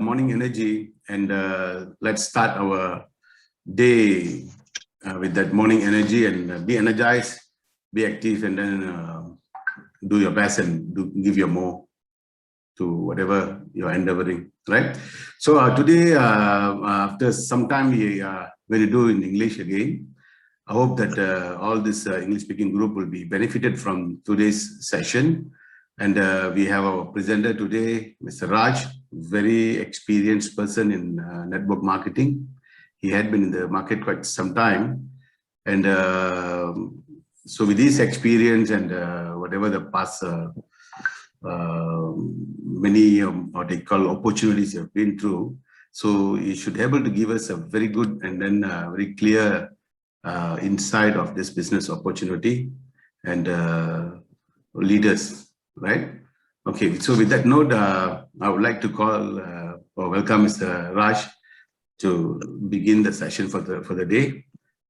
morning energy, and let's start our day with that morning energy and be energized, be active, and then do your best and give your more to whatever you're endeavoring, right? So today, after some time, we will do in English again. I hope that all this English-speaking group will be benefited from today's session. And we have our presenter today, Mr. Raj, very experienced person in network marketing. He had been in the market quite some time. And so with this experience and whatever the past many what they call opportunities you have been through, so you should be able to give us a very good and then very clear insight of this business opportunity and lead us, right? Okay, so with that note, I would like to call or welcome Mr. Raj to begin the session for the day.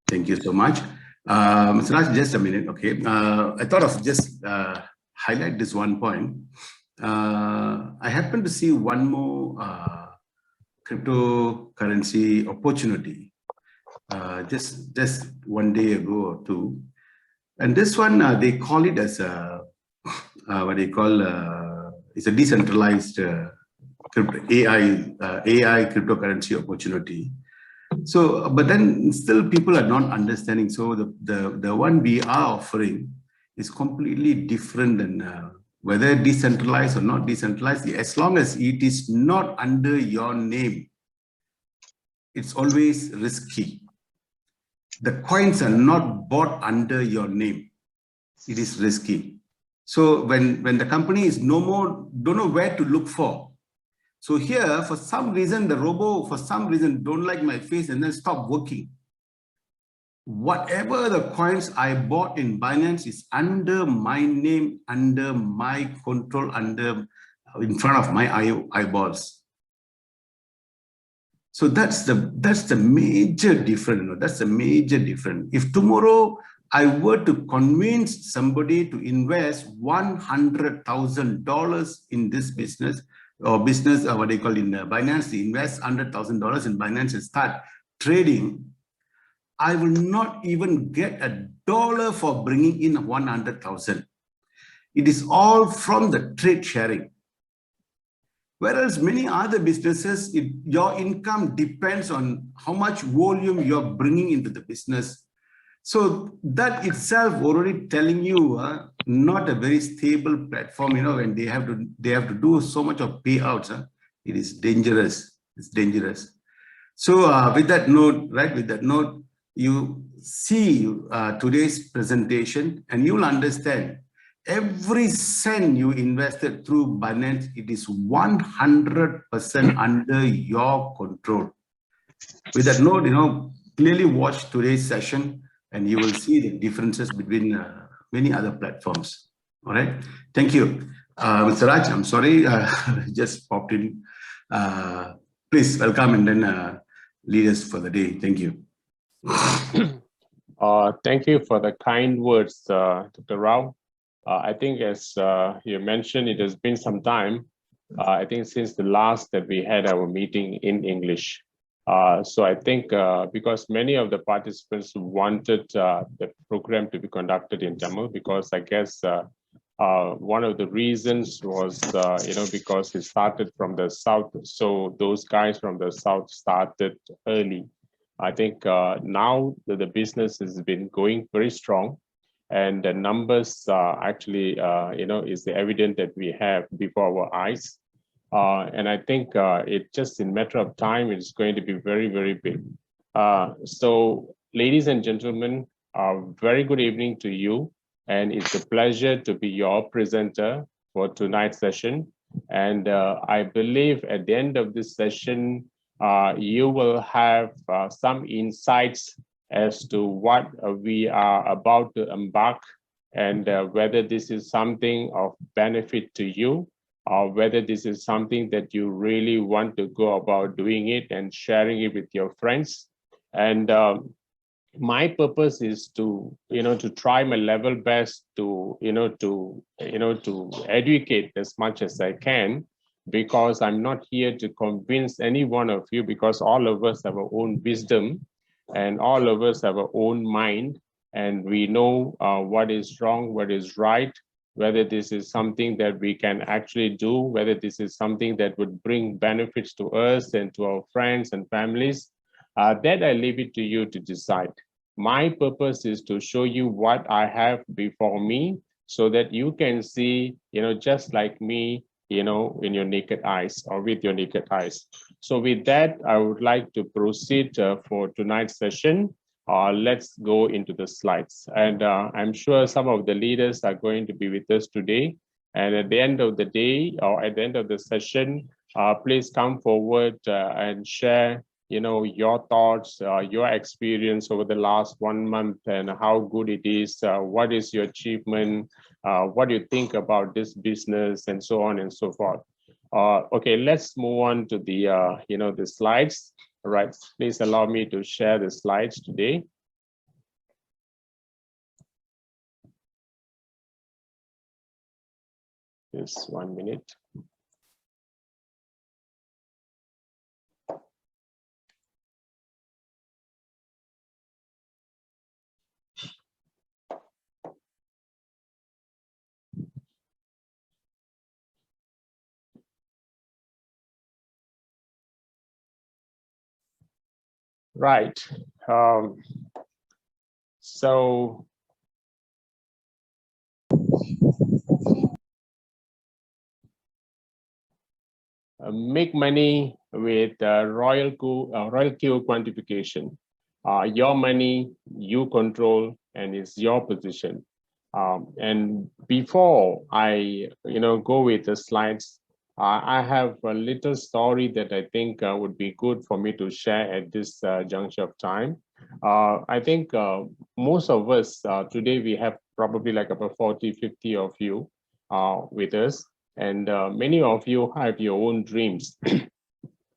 Thank you so much. Mr. Raj, just a minute, okay. I thought of just highlight this one point. I happen to see one more cryptocurrency opportunity just one day ago or two. And this one, they call it as a, what they call, it's a decentralized AI cryptocurrency opportunity. So, but then still people are not understanding. So the one we are offering is completely different than whether decentralized or not decentralized. As long as it is not under your name, it's always risky. The coins are not bought under your name. It is risky. So when the company is no more, don't know where to look for. So here, for some reason, the robo, for some reason, don't like my face and then stop working. Whatever the coins I bought in Binance is under my name, under my control, in front of my eyeballs. So that's the major difference. That's the major difference. If tomorrow I were to convince somebody to invest $100,000 in this business, or business, what they call in Binance, to invest $100,000 in Binance and start trading, I will not even get $1 for bringing in 100,000. It is all from the trade sharing. Whereas many other businesses, your income depends on how much volume you're bringing into the business. So that itself already telling you not a very stable platform, when they have to do so much of payouts. It is dangerous. It's dangerous. So with that note, right, you see today's presentation and you'll understand every cent you invested through Binance, it is 100% under your control. With that note, clearly watch today's session and you will see the differences between many other platforms. All right. Thank you. Mr. Raj, I'm sorry, just popped in. Please welcome and then lead us for the day. Thank you. Thank you for the kind words, Dr. Rao. I think as you mentioned, it has been some time, I think since the last that we had our meeting in English. So I think because many of the participants wanted the program to be conducted in Tamil, because I guess one of the reasons was, because it started from the south. So those guys from the south started early. I think now that the business has been going very strong, and the numbers actually, is evident that we have before our eyes. And I think it just in matter of time, it's going to be very, very big. So ladies and gentlemen, very good evening to you. And it's a pleasure to be your presenter for tonight's session. And I believe at the end of this session, you will have some insights as to what we are about to embark, and whether this is something of benefit to you, or whether this is something that you really want to go about doing it and sharing it with your friends. And my purpose is to, to try my level best to, to educate as much as I can, because I'm not here to convince any one of you, because all of us have our own wisdom and all of us have our own mind, and we know what is wrong, what is right, whether this is something that we can actually do, whether this is something that would bring benefits to us and to our friends and families. That I leave it to you to decide. My purpose is to show you what I have before me so that you can see, just like me, in your naked eyes or with your naked eyes. So with that, I would like to proceed for tonight's session. Let's go into the slides. And I'm sure some of the leaders are going to be with us today. And at the end of the day or at the end of the session, please come forward and share your thoughts, your experience over the last 1 month and how good it is, what is your achievement, what do you think about this business, and so on and so forth. Okay, let's move on to the, the slides. All right, please allow me to share the slides today. Just 1 minute. Right. So make money with Royal Q quantification. Your money, you control, and it's your position. And before I, go with the slides, I have a little story that I think would be good for me to share at this juncture of time. I think most of us today, we have probably like about 40, 50 of you with us. And many of you have your own dreams.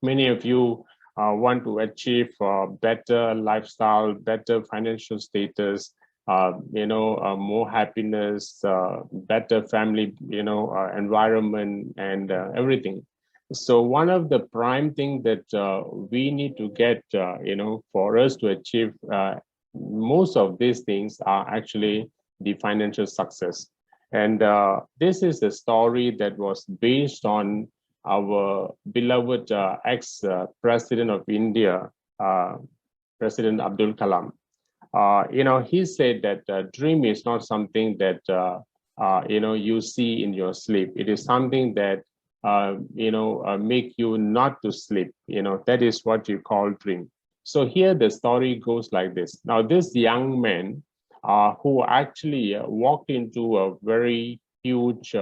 Many of you want to achieve better lifestyle, better financial status, more happiness, better family, environment, and everything. So one of the prime thing that we need to get, for us to achieve most of these things are actually the financial success. And this is a story that was based on our beloved ex-president of India, President Abdul Kalam. He said that dream is not something that, you see in your sleep. It is something that, make you not to sleep. That is what you call dream. So here the story goes like this. Now, this young man who actually walked into a very huge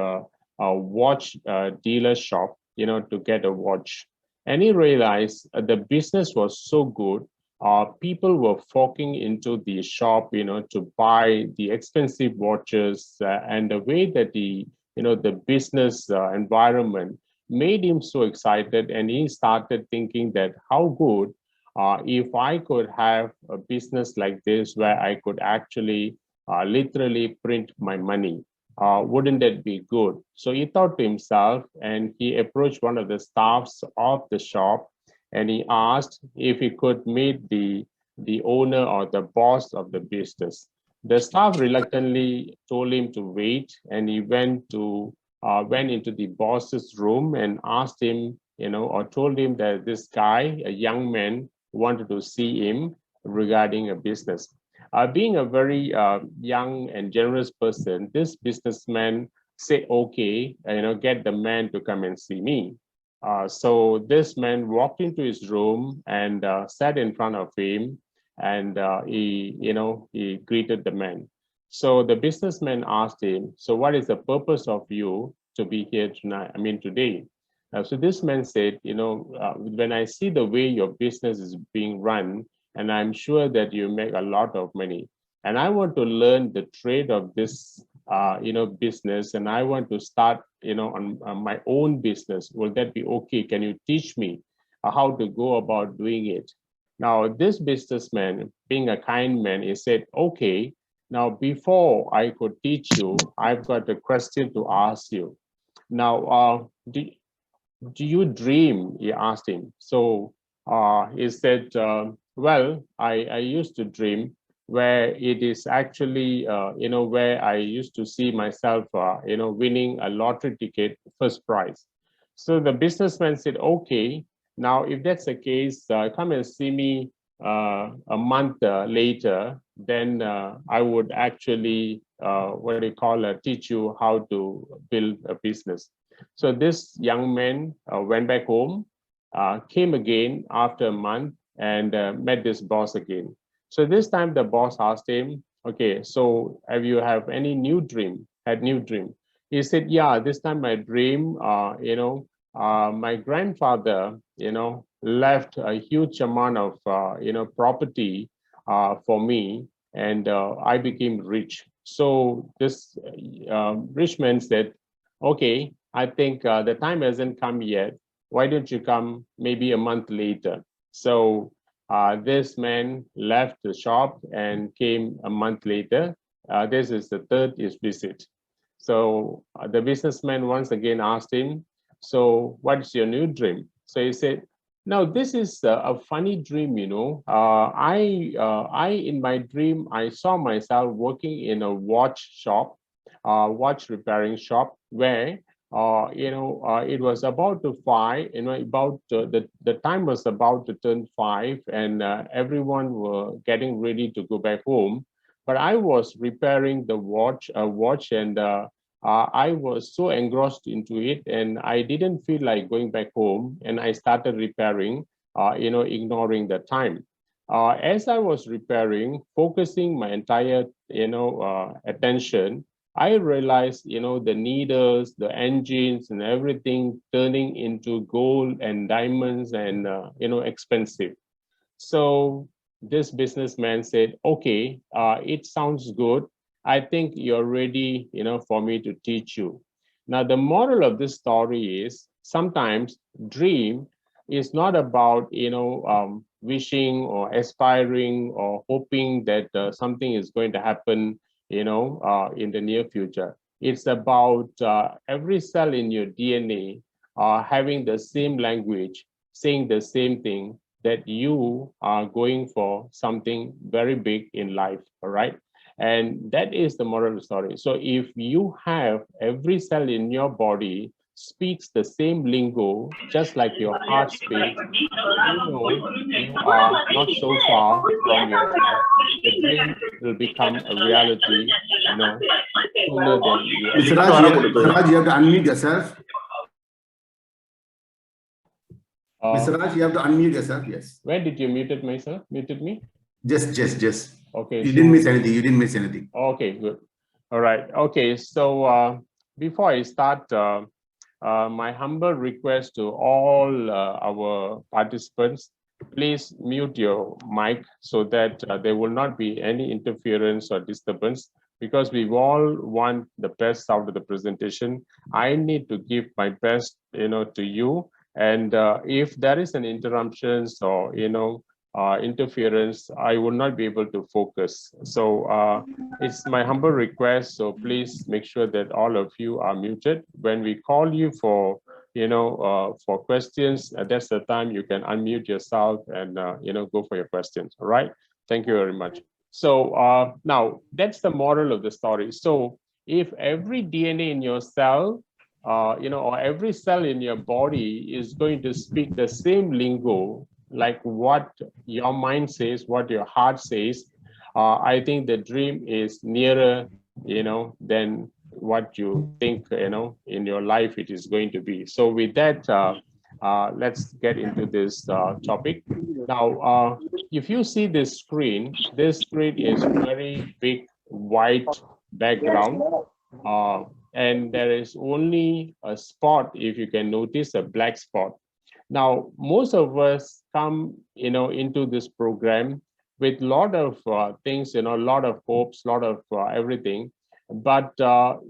watch dealer shop, to get a watch. And he realized the business was so good. People were flocking into the shop, to buy the expensive watches, and the way that the business environment made him so excited, and he started thinking that how good if I could have a business like this where I could actually literally print my money. Wouldn't that be good? So he thought to himself, and he approached one of the staffs of the shop, and he asked if he could meet the owner or the boss of the business. The staff reluctantly told him to wait, and he went into the boss's room and asked him, or told him that this guy, a young man, wanted to see him regarding a business. Being a very young and generous person, this businessman said, okay, get the man to come and see me. So this man walked into his room and sat in front of him, and he greeted the man. So the businessman asked him, so what is the purpose of you to be here tonight? I mean, today. So this man said, when I see the way your business is being run, and I'm sure that you make a lot of money, and I want to learn the trade of this, business, and I want to start, on my own business. Will that be okay? Can you teach me how to go about doing it? Now, this businessman, being a kind man, he said, okay, now before I could teach you, I've got a question to ask you. Now, do you dream? He asked him. So he said, well, I used to dream where it is actually, where I used to see myself, winning a lottery ticket, first prize. So the businessman said, okay, now if that's the case, come and see me a month later, then I would actually, teach you how to build a business. So this young man went back home, came again after a month, and met this boss again. So this time the boss asked him, okay, so have you have any new dream, had new dream? He said, yeah, this time my dream, my grandfather, left a huge amount of, property for me, and I became rich. So this rich man said, okay, I think the time hasn't come yet. Why don't you come maybe a month later? So this man left the shop and came a month later. This is the third visit. So the businessman once again asked him, so what's your new dream? So he said, no, this is a funny dream, I in my dream, I saw myself working in a watch shop, watch repairing shop, where it was about to 5, about the time was about to turn 5, and everyone were getting ready to go back home. But I was repairing the watch, and I was so engrossed into it, and I didn't feel like going back home, and I started repairing, ignoring the time. As I was repairing, focusing my entire, attention, I realized, the needles, the engines, and everything turning into gold and diamonds and, expensive. So this businessman said, okay, it sounds good. I think you're ready, for me to teach you. Now, the moral of this story is sometimes dream is not about, wishing or aspiring or hoping that something is going to happen, in the near future. It's about every cell in your DNA having the same language, saying the same thing, that you are going for something very big in life, all right? And that is the moral of the story. So if you have every cell in your body speaks the same lingo, just like your heart speaks, you are not so far from your dream. The dream will become a reality, sooner than you Mr. expect. Raj, you have to unmute yourself. Mr. Raj, you have to unmute yourself. Yes. When did you muted myself? Muted me? Just. Okay. You didn't miss anything. You didn't miss anything. Okay, good. All right. Okay. So before I start, my humble request to all our participants, please mute your mic so that there will not be any interference or disturbance, because we all want the best out of the presentation. I need to give my best, to you. And if there is an interruptions or, interference, I will not be able to focus. So it's my humble request. So please make sure that all of you are muted. When we call you for, for questions, that's the time you can unmute yourself and, go for your questions. All right. Thank you very much. So now that's the moral of the story. So if every DNA in your cell, or every cell in your body is going to speak the same lingo, like what your mind says, what your heart says, I think the dream is nearer, than what you think, in your life it is going to be. So with that, let's get into this topic. Now, if you see this screen is very big, white background. And there is only a spot, if you can notice, a black spot. Now, most of us come, into this program with a lot of things, a lot of hopes, a lot of everything. But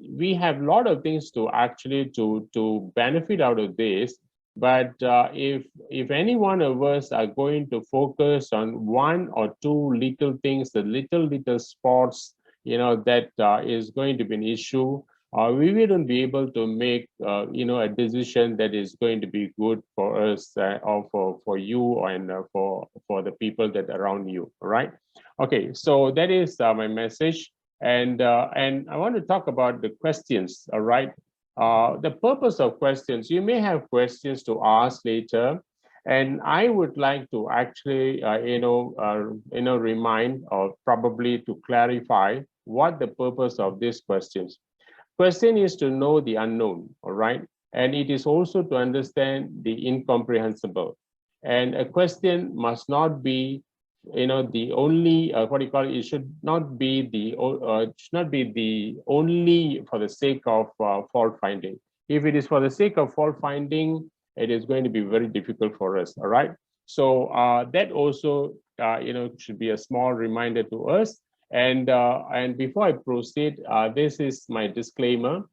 we have a lot of things to actually to benefit out of this. But if any one of us are going to focus on one or two little things, the little spots, that is going to be an issue, we wouldn't be able to make, a decision that is going to be good for us or for you and for the people that are around you. All right. Okay. So that is my message, and I want to talk about the questions. All right. The purpose of questions. You may have questions to ask later, and I would like to actually, remind or probably to clarify what the purpose of these questions. Question is to know the unknown, all right? And it is also to understand the incomprehensible. And a question must not be, the only, it should not be the only for the sake of fault finding. If it is for the sake of fault finding, it is going to be very difficult for us, all right? So that also, should be a small reminder to us. And before I proceed, this is my disclaimer.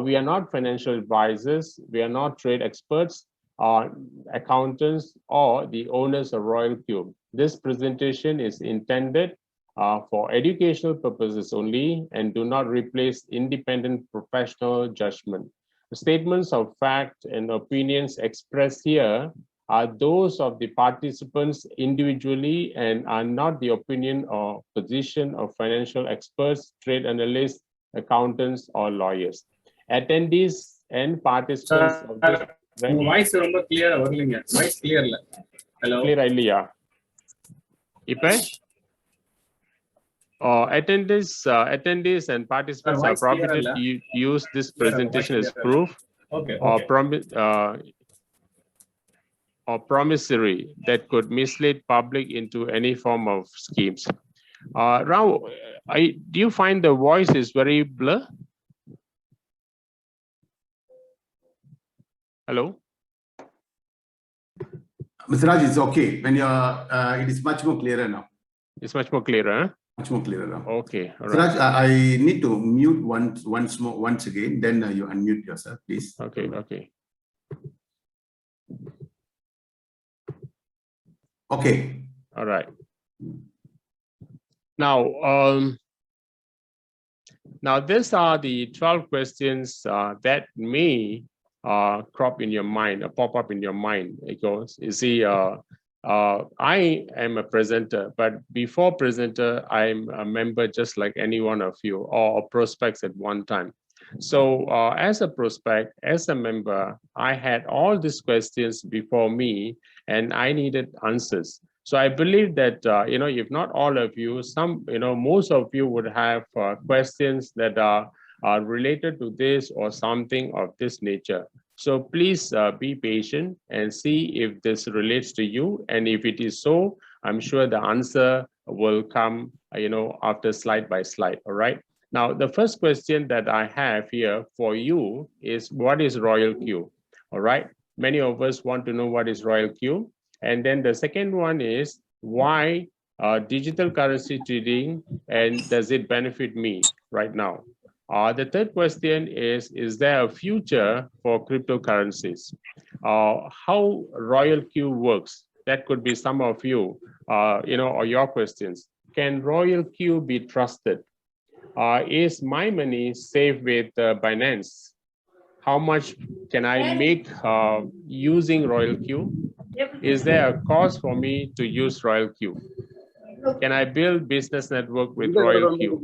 We are not financial advisors. We are not trade experts, accountants, or the owners of Royal Cube. This presentation is intended for educational purposes only and do not replace independent professional judgment. The statements of fact and opinions expressed here are those of the participants individually and are not the opinion or position of financial experts, trade analysts, accountants, or lawyers. Attendees and participants of this voice ரொம்ப clear-ஆ வரலங்க. Voice clear இல்ல. Hello. Clear இல்லையா? இப்ப attendees and participants are permitted to use this presentation as proof or promissory that could mislead public into any form of schemes. Rao, do you find the voice is very blur? Hello? Mr. Raj, it's okay. When you're, it is much more clearer now. It's much more clearer, huh? Much more clearer now. Okay. All Mr. right. Raj, I need to mute once again, then you unmute yourself, please. Okay, okay. Okay. All right. Now, these are the 12 questions that may crop in your mind, or pop up in your mind. Because you see, I am a presenter, but before presenter, I'm a member just like any one of you, or prospects at one time. So as a prospect, as a member, I had all these questions before me, and I needed answers. So I believe that, if not all of you, most of you would have questions that are related to this or something of this nature. So please be patient and see if this relates to you. And if it is so, I'm sure the answer will come, after slide by slide, all right? Now, the first question that I have here for you is, what is Royal Cube? All right, many of us want to know what is Royal Cube. And then the second one is, why digital currency trading, and does it benefit me right now? The third question is there a future for cryptocurrencies? How Royal Cube works? That could be some of you, or your questions. Can Royal Cube be trusted? Is my money safe with Binance? How much can I make using Royal Cube? Is there a cost for me to use Royal Cube? Can I build business network with Royal Cube?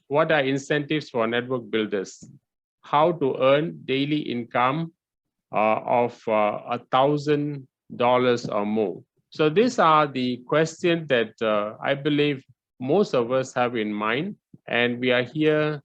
What are incentives for network builders? How to earn daily income of $1,000 or more? So these are the questions that I believe most of us have in mind, and we are here,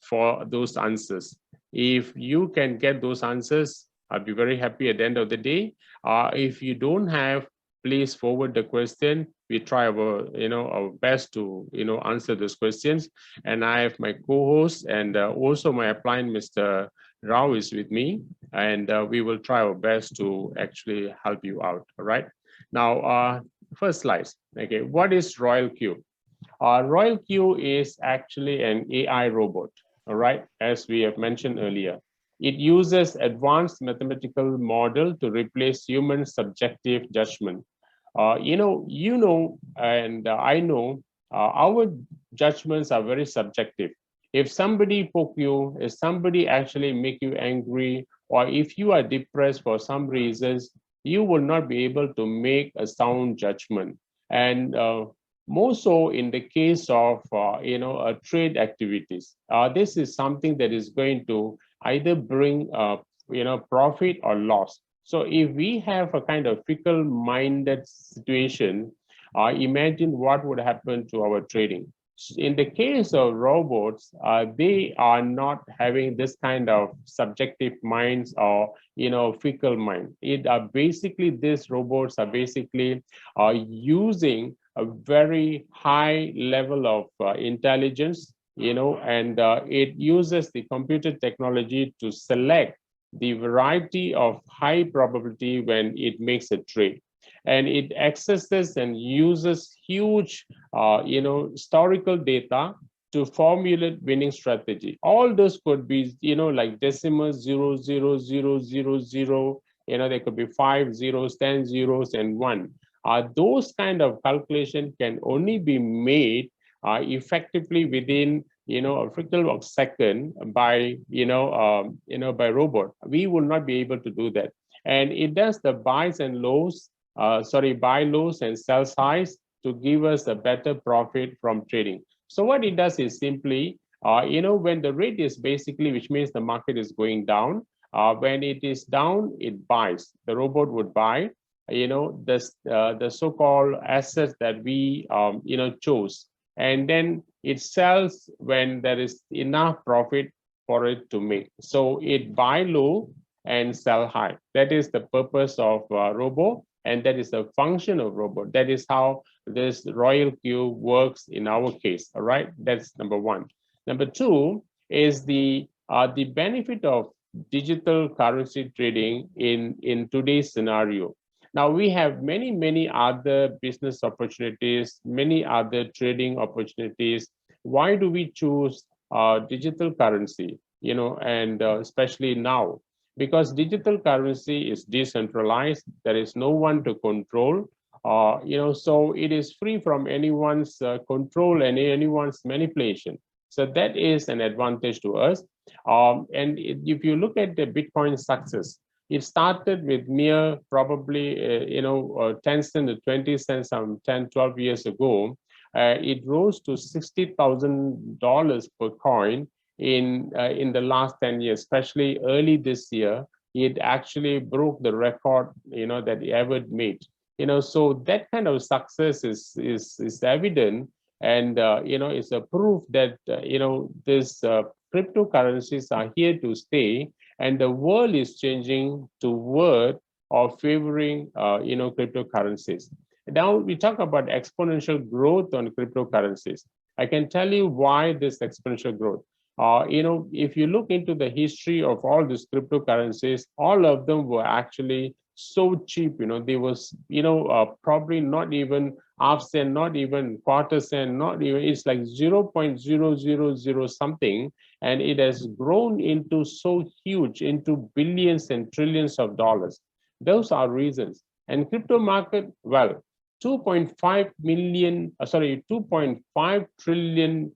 for those answers. If you can get those answers, I'll be very happy at the end of the day. If you don't have, please forward the question. We try our best to, answer those questions. And I have my co-host and also my upline, Mr. Rao, is with me, and we will try our best to actually help you out. All right. Now, first slide. Okay, what is Royal Cube? Royal Cube is actually an AI robot. All right, as we have mentioned earlier. It uses advanced mathematical model to replace human subjective judgment. And I know our judgments are very subjective. If somebody poke you, if somebody actually make you angry, or if you are depressed for some reasons, you will not be able to make a sound judgment. And more so in the case of trade activities. This is something that is going to either bring profit or loss. So if we have a kind of fickle-minded situation, imagine what would happen to our trading. In the case of robots, they are not having this kind of subjective minds or fickle mind. These robots are basically using a very high level of intelligence, and it uses the computer technology to select the variety of high probability when it makes a trade. And it accesses and uses huge, historical data to formulate winning strategy. All those could be, like decimal 0.00000. There could be 5 zeros, 10 zeros, and 1. Those kind of calculation can only be made effectively within a fraction of a second by by robot. We will not be able to do that, and it does the buy lows and sell highs to give us a better profit from trading. So what it does is simply, when the rate is basically, which means the market is going down, when it is down, it buys. The robot would buy, the so-called assets that we, chose, and then it sells when there is enough profit for it to make. So it buy low and sell high. That is the purpose of robo, and that is the function of robot. That is how this Royal Q works in our case. All right, that's number one. Number two is the benefit of digital currency trading in today's scenario. Now we have many other business opportunities, many other trading opportunities. Why do we choose digital currency? And especially now, because digital currency is decentralized, there is no one to control. So it is free from anyone's control and anyone's manipulation. So that is an advantage to us. And if you look at the Bitcoin success, it started with mere probably 10 cents to 20 cents some 10, 12 years ago. It rose to $60,000 per coin in the last 10 years, especially early this year. It actually broke the record that it ever made. So that kind of success is evident, and it's a proof that this cryptocurrencies are here to stay, and the world is changing toward or favoring cryptocurrencies. Now we talk about exponential growth on cryptocurrencies. I can tell you why this exponential growth. If you look into the history of all these cryptocurrencies, all of them were actually so cheap. They was probably not even half cent, not even quarter cent, not even, it's like 0.000 something, and it has grown into so huge, into billions and trillions of dollars. Those are reasons. And crypto market, well, $2.5 trillion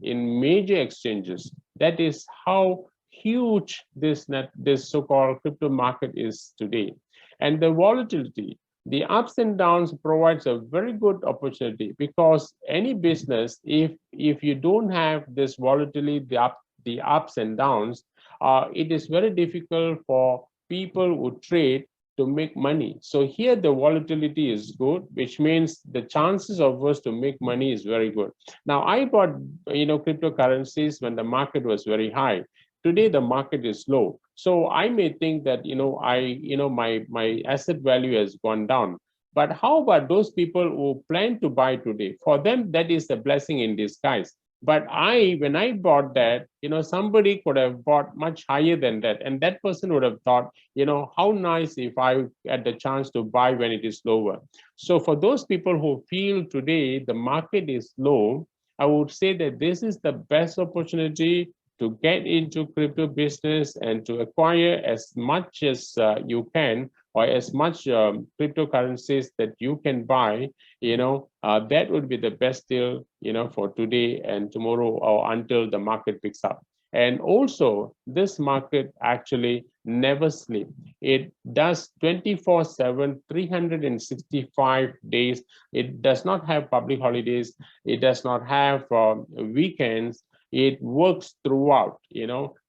in major exchanges. That is how huge this so-called crypto market is today. And the volatility, the ups and downs provides a very good opportunity, because any business, if you don't have this volatility, the ups and downs, it is very difficult for people who trade to make money. So here the volatility is good, which means the chances of us to make money is very good. Now I bought cryptocurrencies when the market was very high. Today the market is low, so I may think that my asset value has gone down. But how about those people who plan to buy today? For them, that is a blessing in disguise. But when I bought that, somebody could have bought much higher than that. And that person would have thought, how nice if I had the chance to buy when it is lower. So for those people who feel today the market is low, I would say that this is the best opportunity to get into crypto business and to acquire as much as you can or as much cryptocurrencies that you can buy, that would be the best deal, for today and tomorrow, or until the market picks up. And also, this market actually never sleeps. It does 24/7, 365 days. It does not have public holidays. It does not have weekends. It works throughout.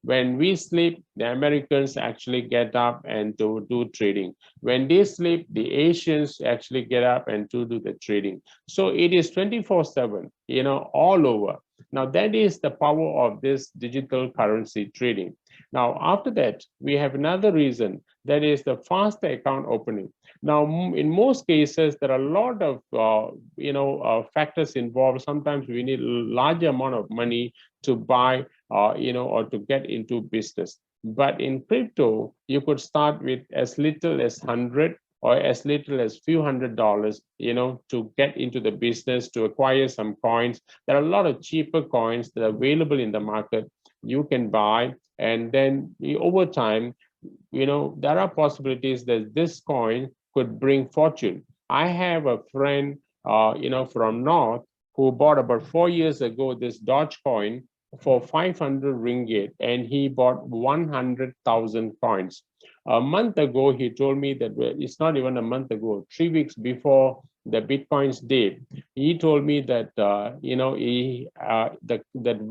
When we sleep, the Americans actually get up and do trading. When they sleep, the Asians actually get up and do the trading. So it is 24/7, all over. Now, that is the power of this digital currency trading. Now, after that, we have another reason, that is the faster account opening. Now, in most cases, there are a lot of factors involved. Sometimes we need a larger amount of money to buy, or to get into business. But in crypto, you could start with as little as 100 or as little as few $100s, to get into the business, to acquire some coins. There are a lot of cheaper coins that are available in the market you can buy. And then over time, there are possibilities that this coin could bring fortune. I have a friend, from North, who bought about 4 years ago this Dogecoin for 500 ringgit, and he bought 100,000 coins. A month ago, he told me that, it's not even a month ago, 3 weeks before the Bitcoin's date, he told me that, that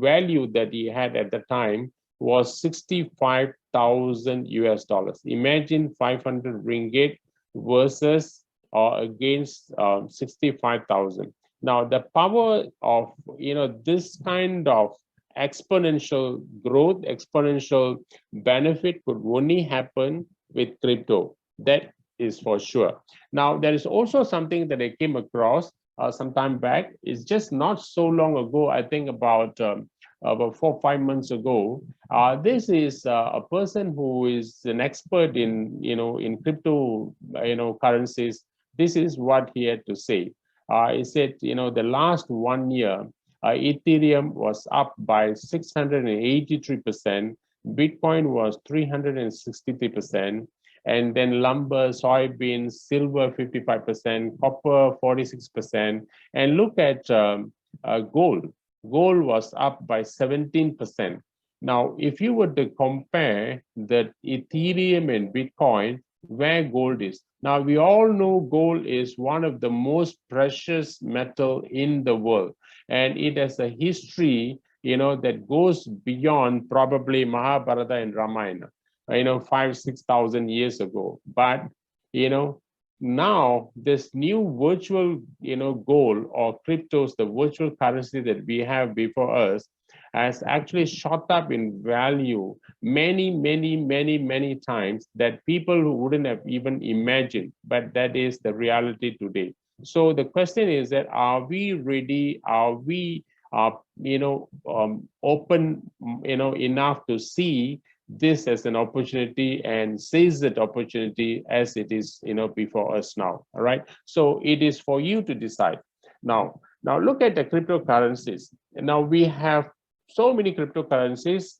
value that he had at the time was 65,000 US dollars. Imagine 500 ringgit versus or against 65,000. Now, the power of, this kind of exponential growth, exponential benefit could only happen with crypto. That is for sure. Now, there is also something that I came across some time back. It's just not so long ago, I think about 4 or 5 months ago. This is a person who is an expert in, in crypto, currencies. This is what he had to say. He said, the last 1 year, Ethereum was up by 683%, Bitcoin was 363%, and then lumber, soybeans, silver 55%, copper 46%, and look at gold. Gold was up by 17%. Now, if you were to compare the Ethereum and Bitcoin, where gold is. Now, we all know gold is one of the most precious metal in the world. And it has a history, that goes beyond probably Mahabharata and Ramayana, 5,000-6,000 years ago. But, now this new virtual, gold or cryptos, the virtual currency that we have before us, has actually shot up in value many times that people who wouldn't have even imagined, but that is the reality today. So the question is that, are we ready? Are we, open, enough to see this as an opportunity and seize that opportunity as it is, before us now? All right. So it is for you to decide. Now look at the cryptocurrencies. Now we have so many cryptocurrencies,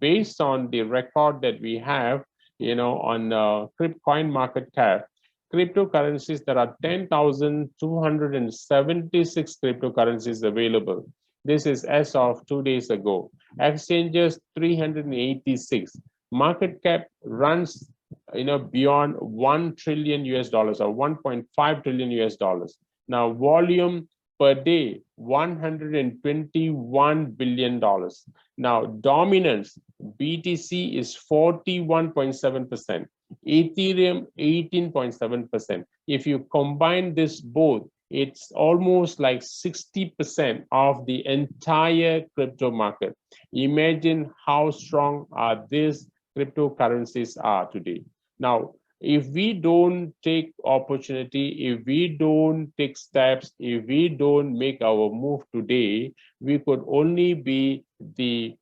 based on the record that we have, on CoinMarketCap. Cryptocurrencies, there are 10,276 cryptocurrencies available. This is as of 2 days ago. Exchanges, 386. Market cap runs, beyond $1 trillion US or 1.5 trillion US dollars. Now, volume per day, $121 billion. Now, dominance, BTC is 41.7%. Ethereum 18.7%. If you combine this both, it's almost like 60% of the entire crypto market. Imagine how strong these cryptocurrencies are today. Now, if we don't take opportunity, if we don't take steps, if we don't make our move today, we could only be the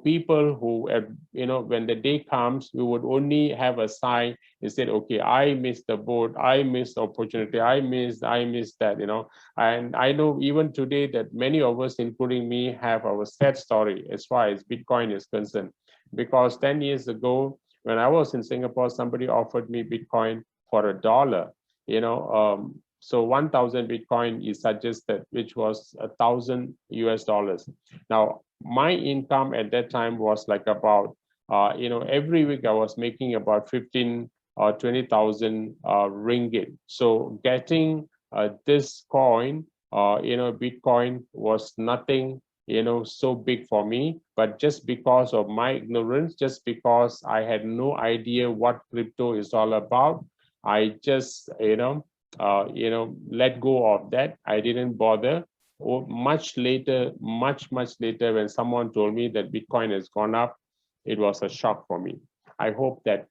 people who have, when the day comes, we would only have a sigh and said, okay, I missed the boat, I missed the opportunity, I missed that, And I know even today that many of us, including me, have our sad story as far as Bitcoin is concerned. Because 10 years ago, When I was in Singapore, somebody offered me Bitcoin for $1, so 1,000 Bitcoin is suggested, which was $1,000 US. Now, my income at that time was like about, every week I was making about 15 or 20,000 ringgit. So getting this coin, Bitcoin was nothing, so big for me, but just because of my ignorance, just because I had no idea what crypto is all about, I just, let go of that. I didn't bother. Much later, much later, when someone told me that Bitcoin has gone up, it was a shock for me. I hope that,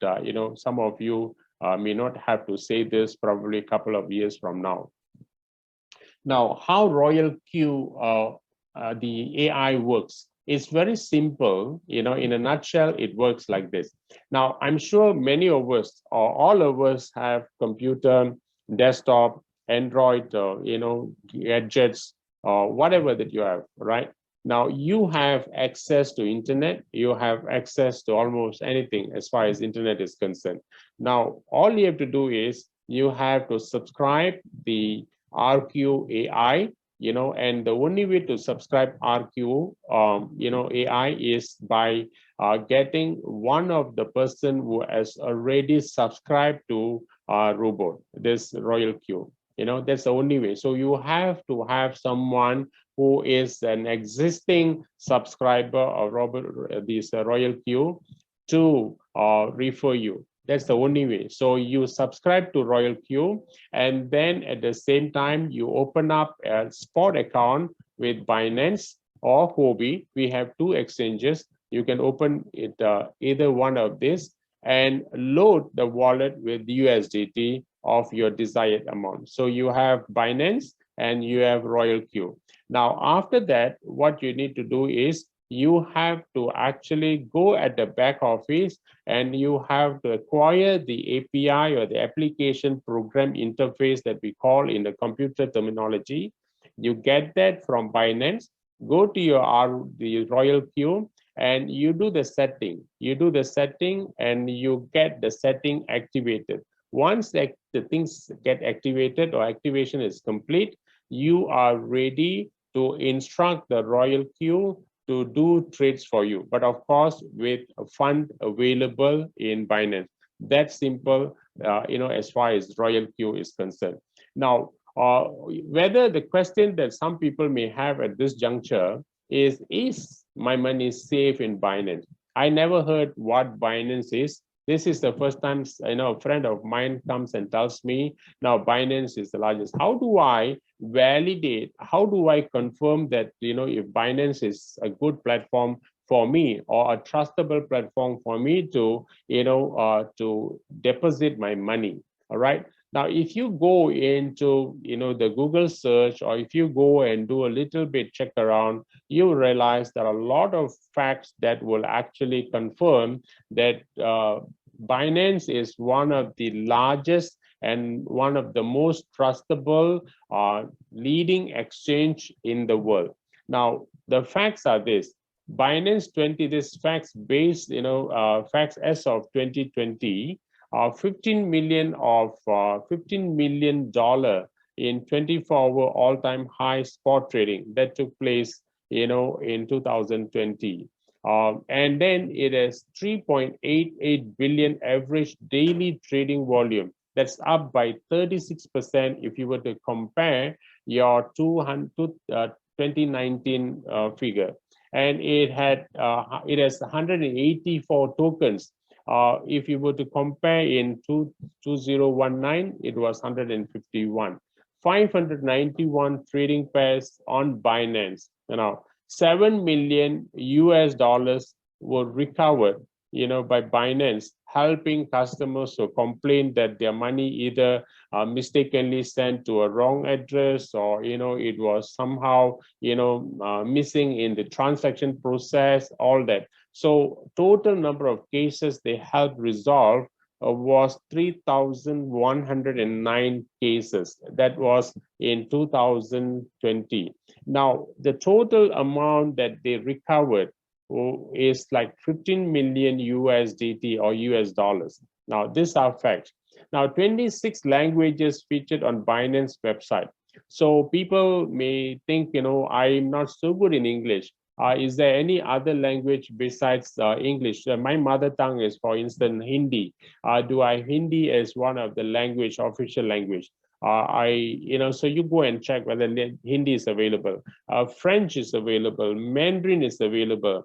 some of you may not have to say this probably a couple of years from now. Now, how Royal Q, the AI works, it's very simple. In a nutshell, it works like this. Now, I'm sure many of us, or all of us, have computer, desktop, Android, gadgets, or whatever that you have, right? Now, you have access to internet. You have access to almost anything as far as internet is concerned. Now, all you have to do is you have to subscribe the RQ AI, and the only way to subscribe RQ, AI is by getting one of the person who has already subscribed to Robot, this Royal Q. That's the only way. So you have to have someone who is an existing subscriber of this Royal Q to refer you. That's the only way. So you subscribe to Royal Q, and then at the same time, you open up a spot account with Binance or Huobi. We have two exchanges. You can open it, either one of this, and load the wallet with USDT of your desired amount. So you have Binance and you have Royal Q. Now, after that, what you need to do is you have to actually go at the back office and you have to acquire the API or the application program interface that we call in the computer terminology. You get that from Binance, go to the Royal Q, and you do the setting. You do the setting and you get the setting activated. Once the things get activated or activation is complete, you are ready to instruct the Royal Q to do trades for you, but of course with a fund available in Binance. That's simple, as far as Royal Q is concerned. Now, whether the question that some people may have at this juncture is my money safe in Binance? I never heard what Binance is. This is the first time, a friend of mine comes and tells me, now Binance is the largest. How do I validate? How do I confirm that, if Binance is a good platform for me or a trustable platform for me to, to deposit my money? All right. Now, if you go into, the Google search, or if you go and do a little bit check around, you realize there are a lot of facts that will actually confirm that Binance is one of the largest and one of the most trustable leading exchange in the world. Now, the facts are this. Binance 20, this facts based, facts as of 2020, $15 million in 24-hour all-time high spot trading that took place, in 2020. And then it is 3.88 billion average daily trading volume. That's up by 36% if you were to compare your 2019 figure. And it has 184 tokens. If you were to compare in 2019, it was 151. 591 trading pairs on Binance. $7 million were recovered, by Binance, helping customers who complain that their money either mistakenly sent to a wrong address, or it was somehow missing in the transaction process, all that. So total number of cases they helped resolve was 3,109 cases. That was in 2020. Now, the total amount that they recovered is like 15 million USDT or US dollars. Now, these are facts. Now, 26 languages featured on Binance website. So people may think, I'm not so good in English. Is there any other language besides English? My mother tongue is, for instance, Hindi. Do I Hindi as one of the language, official language? So you go and check whether Hindi is available. French is available. Mandarin is available.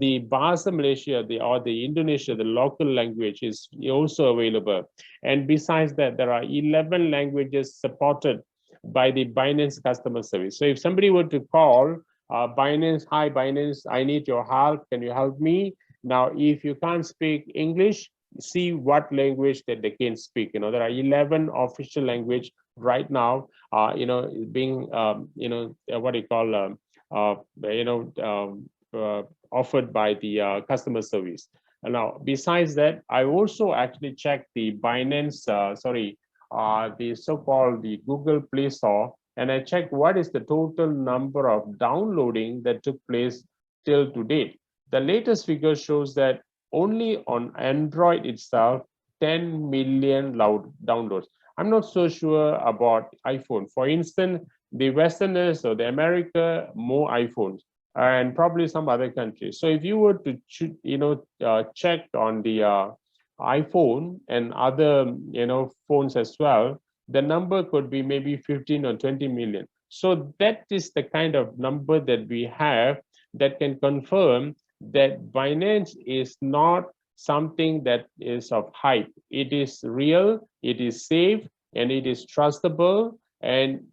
The Bahasa Malaysia, the Indonesia, the local language is also available. And besides that, there are 11 languages supported by the Binance customer service. So if somebody were to call Binance, hi Binance, I need your help. Can you help me? Now, if you can't speak English, see what language that they can speak. There are 11 official language right now. Being what do you call offered by the customer service. And now, besides that, I also actually checked the Binance, the so-called the Google Play Store, and I checked what is the total number of downloading that took place till to date. The latest figure shows that only on Android itself, 10 million downloads. I'm not so sure about iPhone. For instance, the Westerners or the America, more iPhones, and probably some other countries. So if you were to check on the iPhone and other phones as well, the number could be maybe 15 or 20 million. So that is the kind of number that we have that can confirm that Binance is not something that is of hype. It is real, it is safe, and it is trustable. And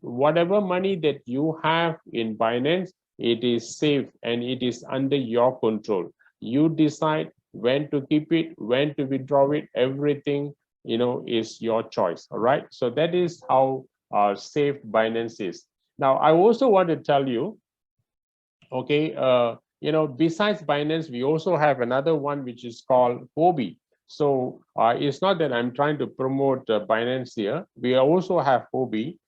whatever money that you have in Binance, it is safe and it is under your control. You decide when to keep it, when to withdraw it, everything is your choice. All right. So that is how safe Binance is. Now, I also want to tell you, okay, besides Binance, we also have another one which is called Huobi. So it's not that I'm trying to promote Binance here. We also have Huobi,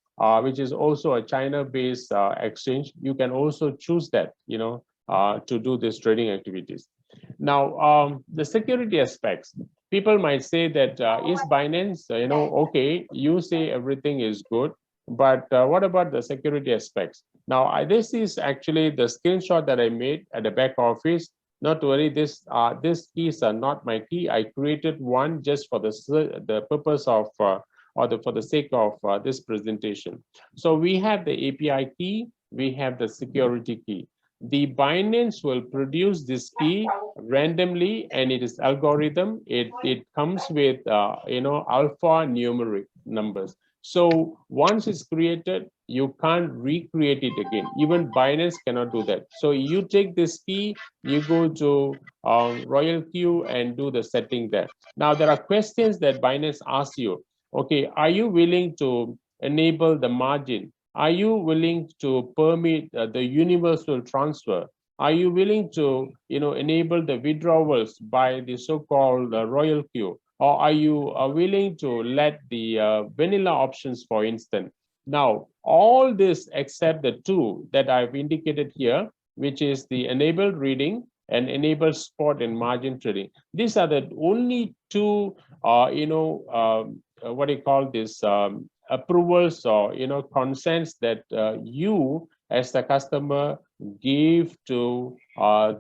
which is also a China-based exchange. You can also choose that, to do these trading activities. Now, the security aspects. People might say that is Binance, okay, you say everything is good, but what about the security aspects? Now, this is actually the screenshot that I made at the back office. Not to worry, these keys are not my key. I created one just for the purpose of, for the sake of this presentation. So we have the API key, we have the security key. The Binance will produce this key randomly, and it is algorithm. It comes with alphanumeric numbers. So once it's created, you can't recreate it again. Even Binance cannot do that. So you take this key, you go to RoyalQ and do the setting there. Now there are questions that Binance asks you. Okay, are you willing to enable the margin? Are you willing to permit the universal transfer? Are you willing to enable the withdrawals by the so-called RoyalQ? Or are you willing to let the vanilla options, for instance? Now, all this except the two that I've indicated here, which is the enabled reading and enabled spot and margin trading. These are the only two, what do you call this, approvals or consents that you as the customer give to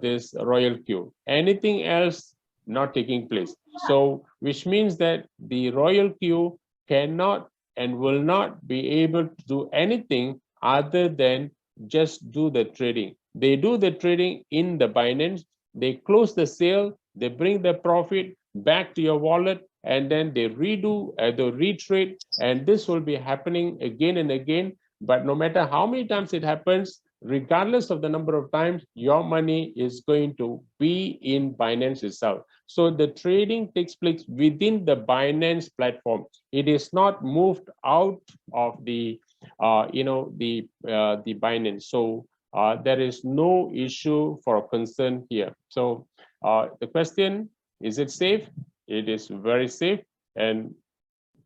this RoyalQ. Anything else not taking place. So which means that the RoyalQ cannot and will not be able to do anything other than just do the trading. They do the trading in the Binance, they close the sale, they bring the profit back to your wallet, and then they redo, the retrade, and this will be happening again and again. But no matter how many times it happens, regardless of the number of times, your money is going to be in Binance itself. So the trading takes place within the Binance platform. It is not moved out of the Binance. So there is no issue for concern here. So the question, is it safe? It is very safe, and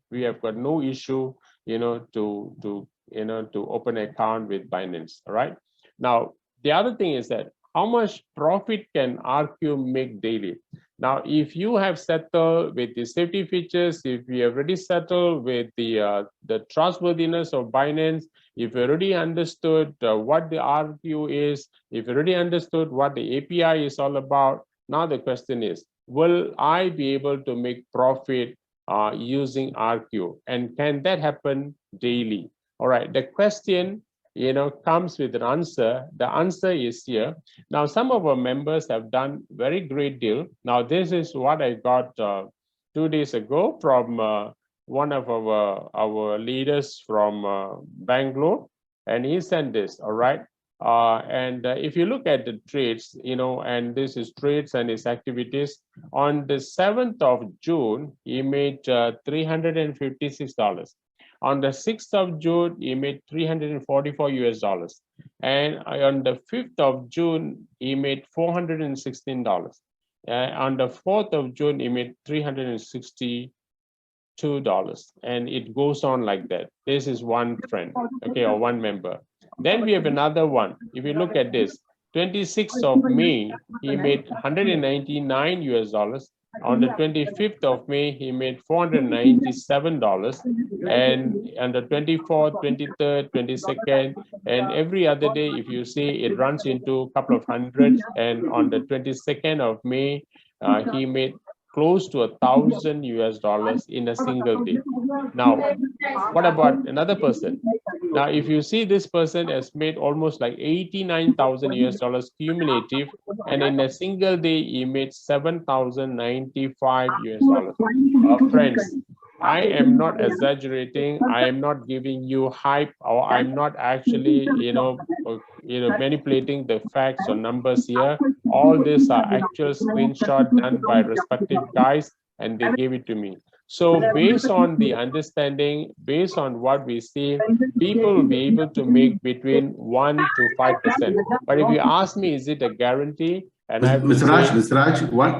we have got no issue, to open an account with Binance. All right. Now, the other thing is that how much profit can RQ make daily? Now, if you have settled with the safety features, if you have already settled with the trustworthiness of Binance, if you already understood what the RQ is, if you already understood what the API is all about, now the question is, will I be able to make profit using RQ? And can that happen daily? All right, the question comes with an answer. The answer is here. Now, some of our members have done very great deal. Now, this is what I got 2 days ago from one of our leaders from Bangalore, and he sent this, all right? If you look at the trades, and this is trades and his activities, on the 7th of June, he made $356. On the 6th of June, he made $344 US. And on the 5th of June, he made $416. On the 4th of June, he made $362. And it goes on like that. This is one friend, okay, or one member. Then we have another one. If you look at this, 26th of May, he made $199 US. On the 25th of May, he made $497. And on the 24th, 23rd, 22nd, and every other day, if you see, it runs into a couple of hundreds. And on the 22nd of May, he made close to $1,000 US in a single day. Now, what about another person? Now, if you see, this person has made almost like $89,000 US cumulative, and in a single day, he made $7,095 US. Friends, I am not exaggerating. I am not giving you hype, or I'm not actually, manipulating the facts or numbers here. All these are actual screenshots done by respective guys, and they gave it to me. So based on the understanding, based on what we see, people will be able to make between 1 to 5%. But if you ask me, is it a guarantee? And Mr. Raj,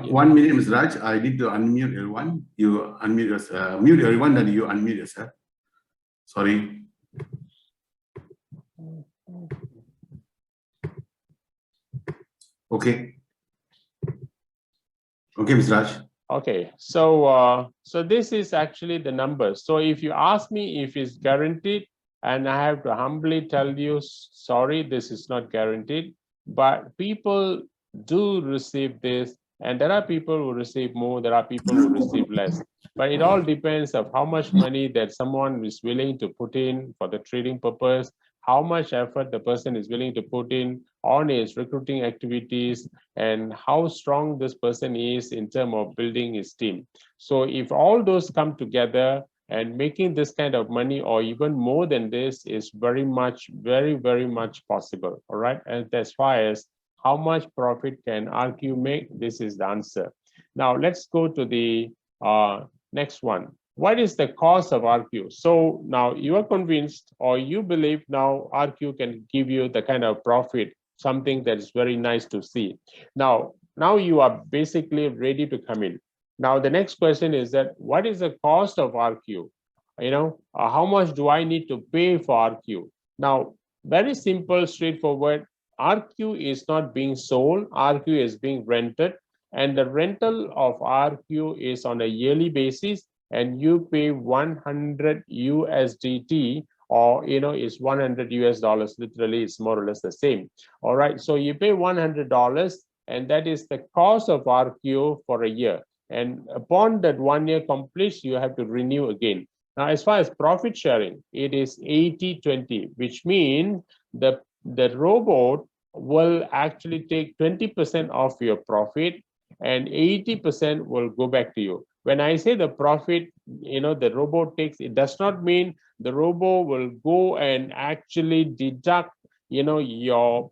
one minute, Mr. Raj. I need to unmute everyone. You unmute yourself. Mute everyone, then you unmute yourself. Sorry. Okay. Okay, Mr. Raj. Okay, so this is actually the numbers. So if you ask me if it's guaranteed, and I have to humbly tell you, sorry, this is not guaranteed, but people do receive this, and there are people who receive more, there are people who receive less. But it all depends on how much money that someone is willing to put in for the trading purpose, how much effort the person is willing to put in on his recruiting activities, and how strong this person is in terms of building his team. So if all those come together, and making this kind of money or even more than this is very much possible, all right? And as far as how much profit can RQ make, this is the answer. Now let's go to the next one. What is the cost of RQ? So now you are convinced, or you believe now RQ can give you the kind of profit, something that is very nice to see. Now you are basically ready to come in. Now the next question is that what is the cost of RQ? How much do I need to pay for RQ? Now, very simple, straightforward. RQ is not being sold, RQ is being rented, and the rental of RQ is on a yearly basis, and you pay 100 USDT, or is $100 US. Literally, it's more or less the same. All right, so you pay $100, and that is the cost of RQ for a year. And upon that 1 year completes, you have to renew again. Now, as far as profit sharing, it is 80-20, which means the robot will actually take 20% of your profit, and 80% will go back to you. When I say the profit, the robot takes, it does not mean the robot will go and actually deduct, your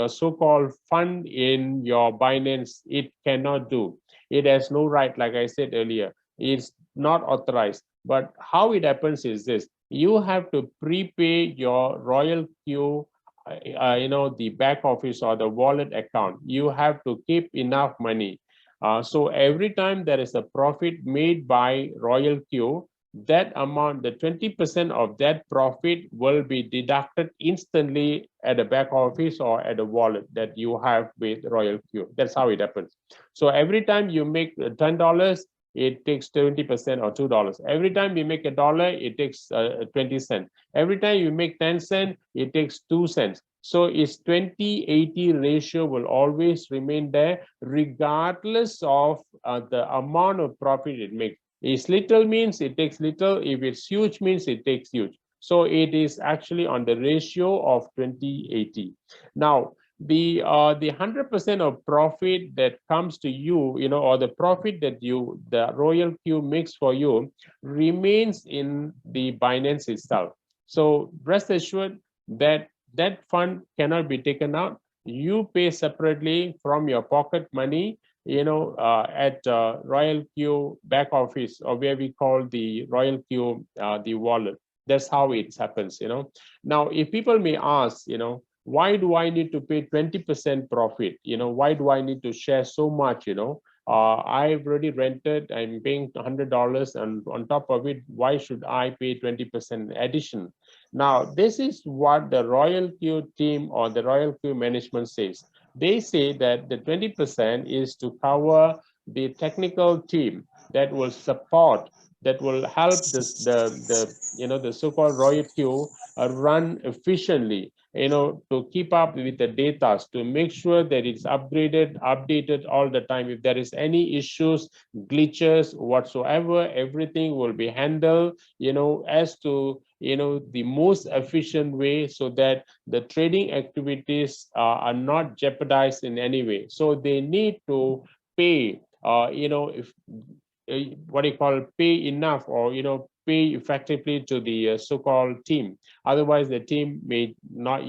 so-called fund in your Binance. It cannot do. It has no right, like I said earlier. It's not authorized. But how it happens is this: you have to prepay your Royal Q, the back office or the wallet account. You have to keep enough money. So every time there is a profit made by Royal Q, that amount, the 20% of that profit will be deducted instantly at the back office or at the wallet that you have with Royal Q. That's how it happens. So every time you make $10, it takes 20% or $2. Every time you make $1, it takes 20 cents. Every time you make 10 cents, it takes 2 cents. So its 20-80 ratio will always remain there regardless of the amount of profit it makes. If little means it takes little, if it's huge means it takes huge. So it is actually on the ratio of 20-80. Now, the 100% of profit that comes to you, or the profit that the Royal Q makes for you remains in the Binance itself. So rest assured that that fund cannot be taken out. You pay separately from your pocket money, at Royal Q back office, or where we call the Royal Q the wallet. That's how it happens. Now, if people may ask, why do I need to pay 20% profit? Why do I need to share so much? I've already rented, I'm paying $100, and on top of it, why should I pay 20% addition? Now, this is what the Royal Q team or the Royal Q management says. They say that the 20% is to cover the technical team that will support, that will help the so-called Royal Q run efficiently, to keep up with the data, to make sure that it's updated all the time. If there is any issues, glitches, whatsoever, everything will be handled, as to, the most efficient way, so that the trading activities are not jeopardized in any way. So they need to pay, if what do you call, pay enough, or pay effectively to the so-called team. Otherwise, the team may not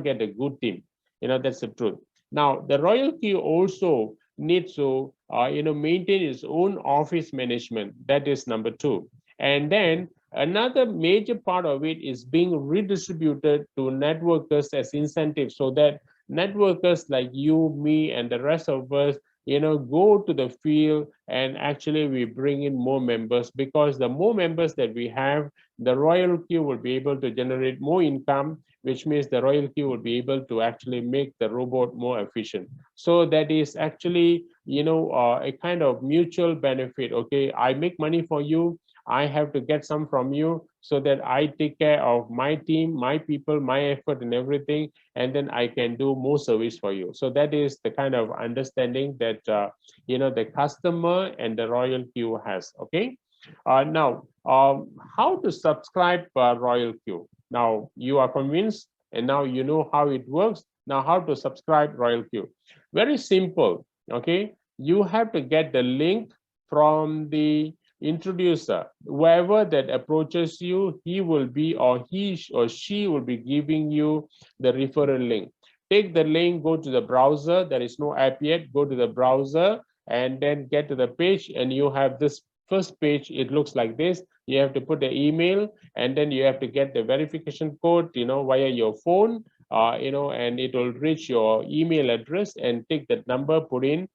get a good team. That's the truth. Now, the Royal Q also needs to maintain its own office management. That is number 2. And then another major part of it is being redistributed to networkers as incentives, so that networkers like you, me, and the rest of us, go to the field, and actually we bring in more members, because the more members that we have, the Royal Q will be able to generate more income, which means the Royal Q will be able to actually make the robot more efficient. So that is actually, a kind of mutual benefit. Okay, I make money for you, I have to get some from you, so that I take care of my team, my people, my effort and everything, and then I can do more service for you. So that is the kind of understanding that the customer and the Royal Q has. Okay. Now, how to subscribe Royal Q? Now you are convinced, and now you know how it works. Now, how to subscribe Royal Q? Very simple. Okay, you have to get the link from the introducer. Whoever that approaches you, he will be, or he or she will be giving you the referral link. Take the link, go to the browser. There is no app yet. Go to the browser and then get to the page, and you have this first page. It looks like this. You have to put the email, and then you have to get the verification code, via your phone, and it will reach your email address, and take that number, put in,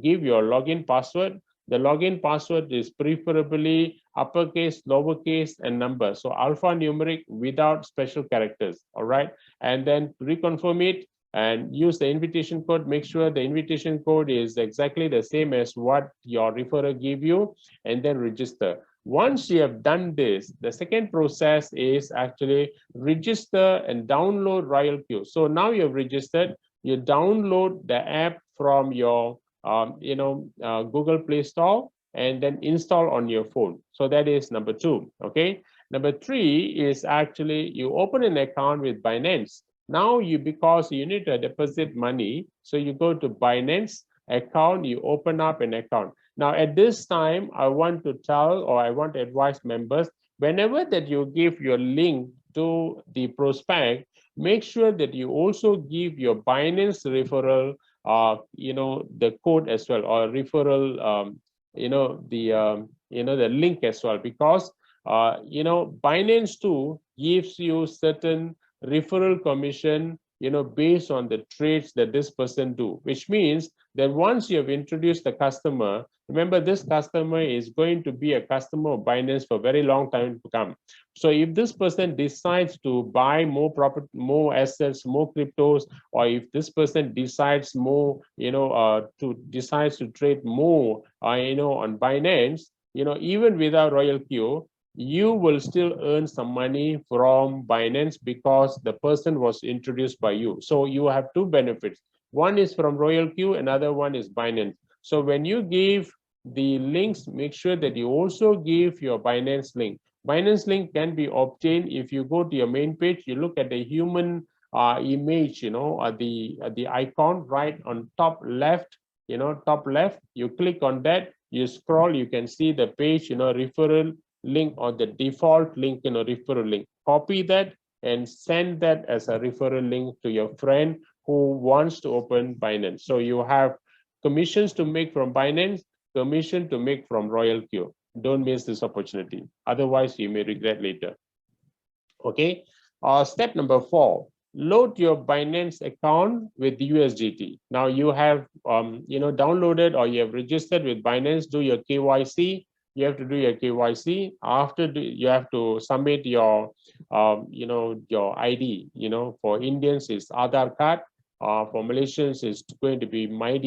give your login password. The login password is preferably uppercase, lowercase, and number. So alphanumeric without special characters. All right. And then reconfirm it and use the invitation code. Make sure the invitation code is exactly the same as what your referrer gave you, and then register. Once you have done this, the second process is actually register and download Royal Q. So now you've registered, you download the app from your Google Play Store, and then install on your phone. So that is number 2. Okay. Number 3 is actually you open an account with Binance. Now because you need to deposit money, so you go to Binance account, you open up an account. Now at this time, I want to tell, or I want to advise members, whenever that you give your link to the prospect, make sure that you also give your Binance referral the code as well, or referral, the link as well, because Binance too gives you certain referral commission based on the trades that this person do, which means that once you have introduced the customer, remember this customer is going to be a customer of Binance for a very long time to come. So if this person decides to buy more property, more assets, more cryptos, or if this person decides more, decides to trade more, on Binance, even without Royal Q, you will still earn some money from Binance because the person was introduced by you. So you have two benefits. One is from Royal Q, another one is Binance. So when you give the links, make sure that you also give your Binance link. Binance link can be obtained if you go to your main page, you look at the human image, the icon right on top left, you click on that, you scroll, you can see the page, referral link or the default link, referral link. Copy that and send that as a referral link to your friend who wants to open Binance. So you have commissions to make from Binance, commission to make from Royal Q. Don't miss this opportunity. Otherwise, you may regret later. Okay. Step number 4. Load your Binance account with USDT. Now you have downloaded or you have registered with Binance. Do your KYC. You have to do your KYC. After you have to submit your your ID. For Indians is Aadhaar card. For Malaysians is going to be my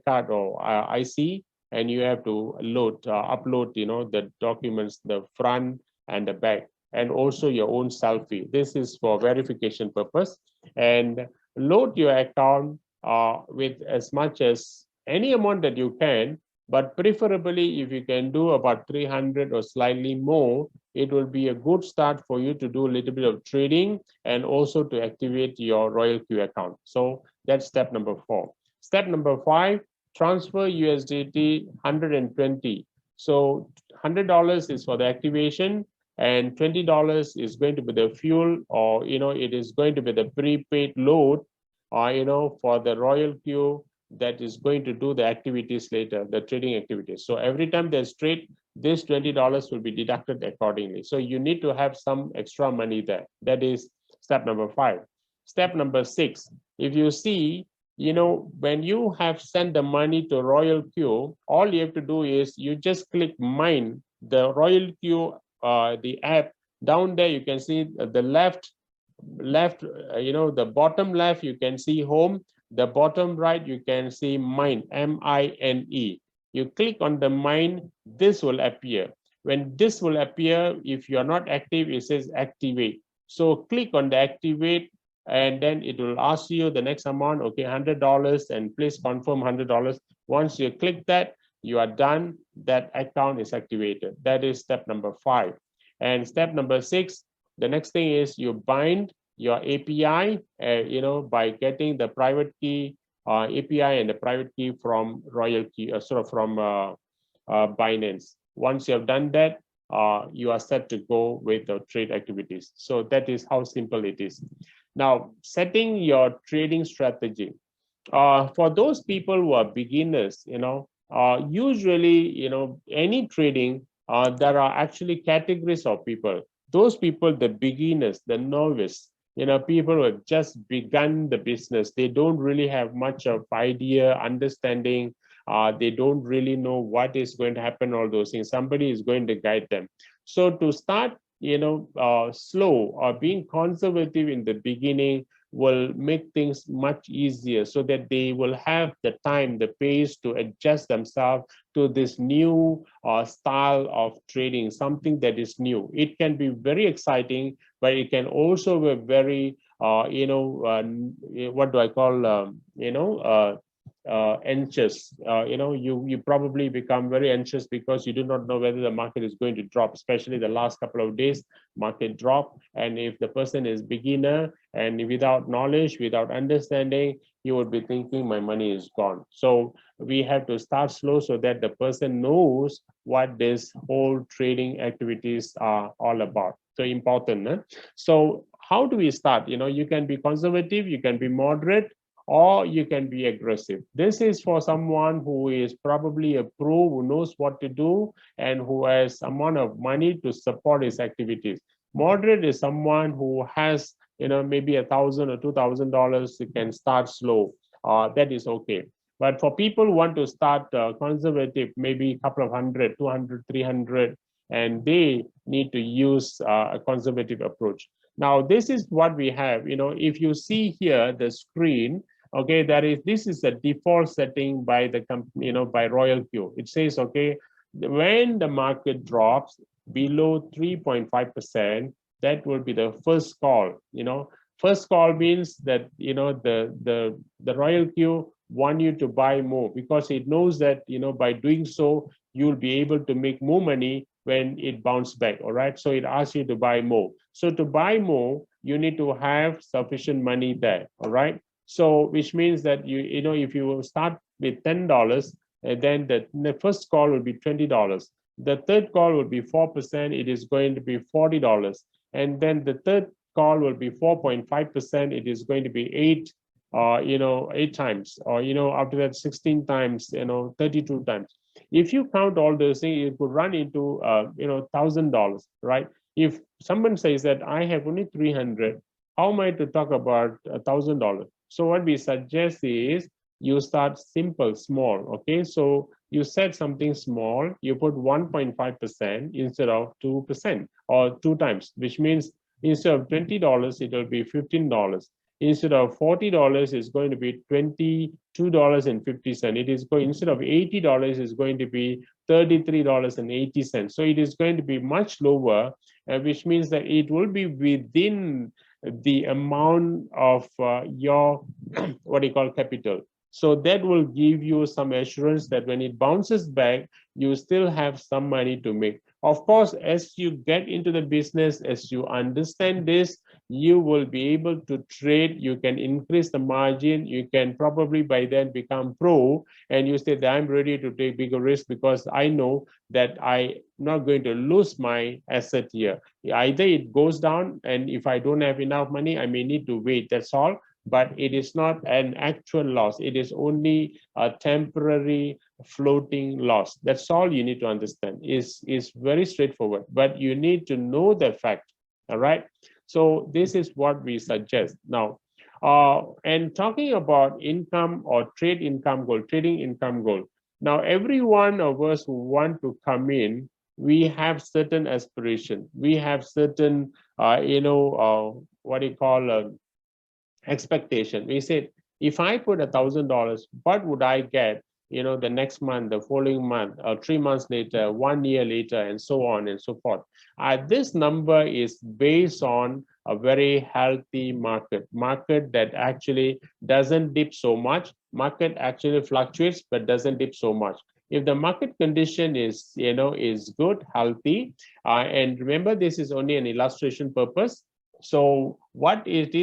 card or IC, and you have to upload the documents, the front and the back, and also your own selfie. This is for verification purpose. And load your account with as much as any amount that you can, but preferably if you can do about 300 or slightly more, it will be a good start for you to do a little bit of trading and also to activate your Royal Q account. So that's step number 4. Step number 5, transfer USDT 120. So $100 is for the activation, and $20 is going to be the fuel, or it is going to be the prepaid load, for the Royal Q that is going to do the activities later, the trading activities. So every time there's trade, this $20 will be deducted accordingly. So you need to have some extra money there. That is step number 5. Step number 6, if you see, when you have sent the money to Royal Q, all you have to do is you just click mine, the Royal Q, the app. Down there, you can see the left, the bottom left, you can see home. The bottom right, you can see mine, M-I-N-E. You click on the mine, this will appear. When this will appear, if you are not active, it says activate. So click on the activate, and then it will ask you the next amount, okay, $100, and please confirm $100. Once you click that, you are done. That account is activated. That is step number 5. And step number 6, the next thing is you bind your API, by getting the private key API and the private key from Royal Key, from Binance. Once you have done that, you are set to go with the trade activities. So that is how simple it is. Now, setting your trading strategy. For those people who are beginners, usually, any trading, there are actually categories of people. Those people, the beginners, the novice, people who have just begun the business, they don't really have much of idea, understanding. They don't really know what is going to happen, all those things. Somebody is going to guide them. So to start, slow or being conservative in the beginning will make things much easier, so that they will have the time, the pace to adjust themselves to this new style of trading, something that is new. It can be very exciting, but it can also be very, what do I call, anxious. You probably become very anxious because you do not know whether the market is going to drop, especially the last couple of days, market drop. And if the person is beginner and without knowledge, without understanding, you would be thinking my money is gone. So we have to start slow so that the person knows what this whole trading activities are all about. So important. So how do we start? You can be conservative, you can be moderate, or you can be aggressive. This is for someone who is probably a pro, who knows what to do, and who has amount of money to support his activities. Moderate is someone who has maybe $1,000 or $2,000, you can start slow. That is okay. But for people who want to start conservative, maybe a couple of hundred, 200, 300, and they need to use a conservative approach. Now, this is what we have. If you see here the screen, okay, this is the default setting by the company, by Royal Q. It says, okay, when the market drops below 3.5%, that will be the first call. First call means that the Royal Q want you to buy more, because it knows that by doing so you'll be able to make more money when it bounces back. All right, so it asks you to buy more. So to buy more, you need to have sufficient money there. All right, so which means that if you start with $10, and then the first call will be $20. The third call will be 4%. It is going to be $40, and then the third call will be 4.5%. It is going to be 8 times, or after that 16 times, 32 times. If you count all those things, it could run into $1,000, right? If someone says that I have only 300, how am I to talk about $1,000? So what we suggest is you start simple, small. Okay, so you set something small, you put 1.5% instead of 2%, or 2 times, which means instead of $20, it will be $15. Instead of $40, it's going to be $22.50. It is going, instead of $80, it's going to be $33.80. So it is going to be much lower, which means that it will be within the amount of your capital. So that will give you some assurance that when it bounces back, you still have some money to make. Of course, as you get into the business, as you understand this, you will be able to trade. You can increase the margin. You can probably by then become pro, and you say that I'm ready to take bigger risk because I know that I'm not going to lose my asset here. Either it goes down, and if I don't have enough money, I may need to wait. That's all. But it is not an actual loss. It is only a temporary floating loss. That's all you need to understand. Is very straightforward, but you need to know the fact. All right. So this is what we suggest now. And talking about income or trading income goal. Now, every one of us who want to come in, we have certain aspiration. We have certain, expectation. We said, if I put $1,000, what would I get, the next month, the following month, 3 months later, 1 year later, and so on and so forth. This number is based on a very healthy market that actually doesn't dip so much. Market actually fluctuates, but doesn't dip so much. If the market condition is, is good, healthy, and remember, this is only an illustration purpose. So what it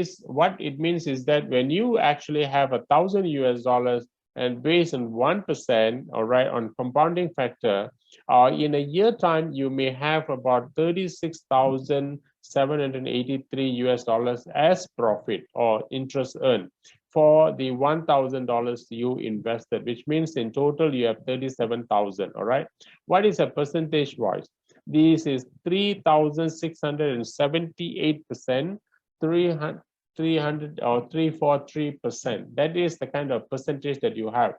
means is that when you actually have $1,000 and based on 1%, all right, on compounding factor, in a year time, you may have about $36,783 as profit or interest earned for the $1,000 you invested, which means in total you have 37,000. All right. What is a percentage wise? This is 3,678%, 300 or 343%. That is the kind of percentage that you have.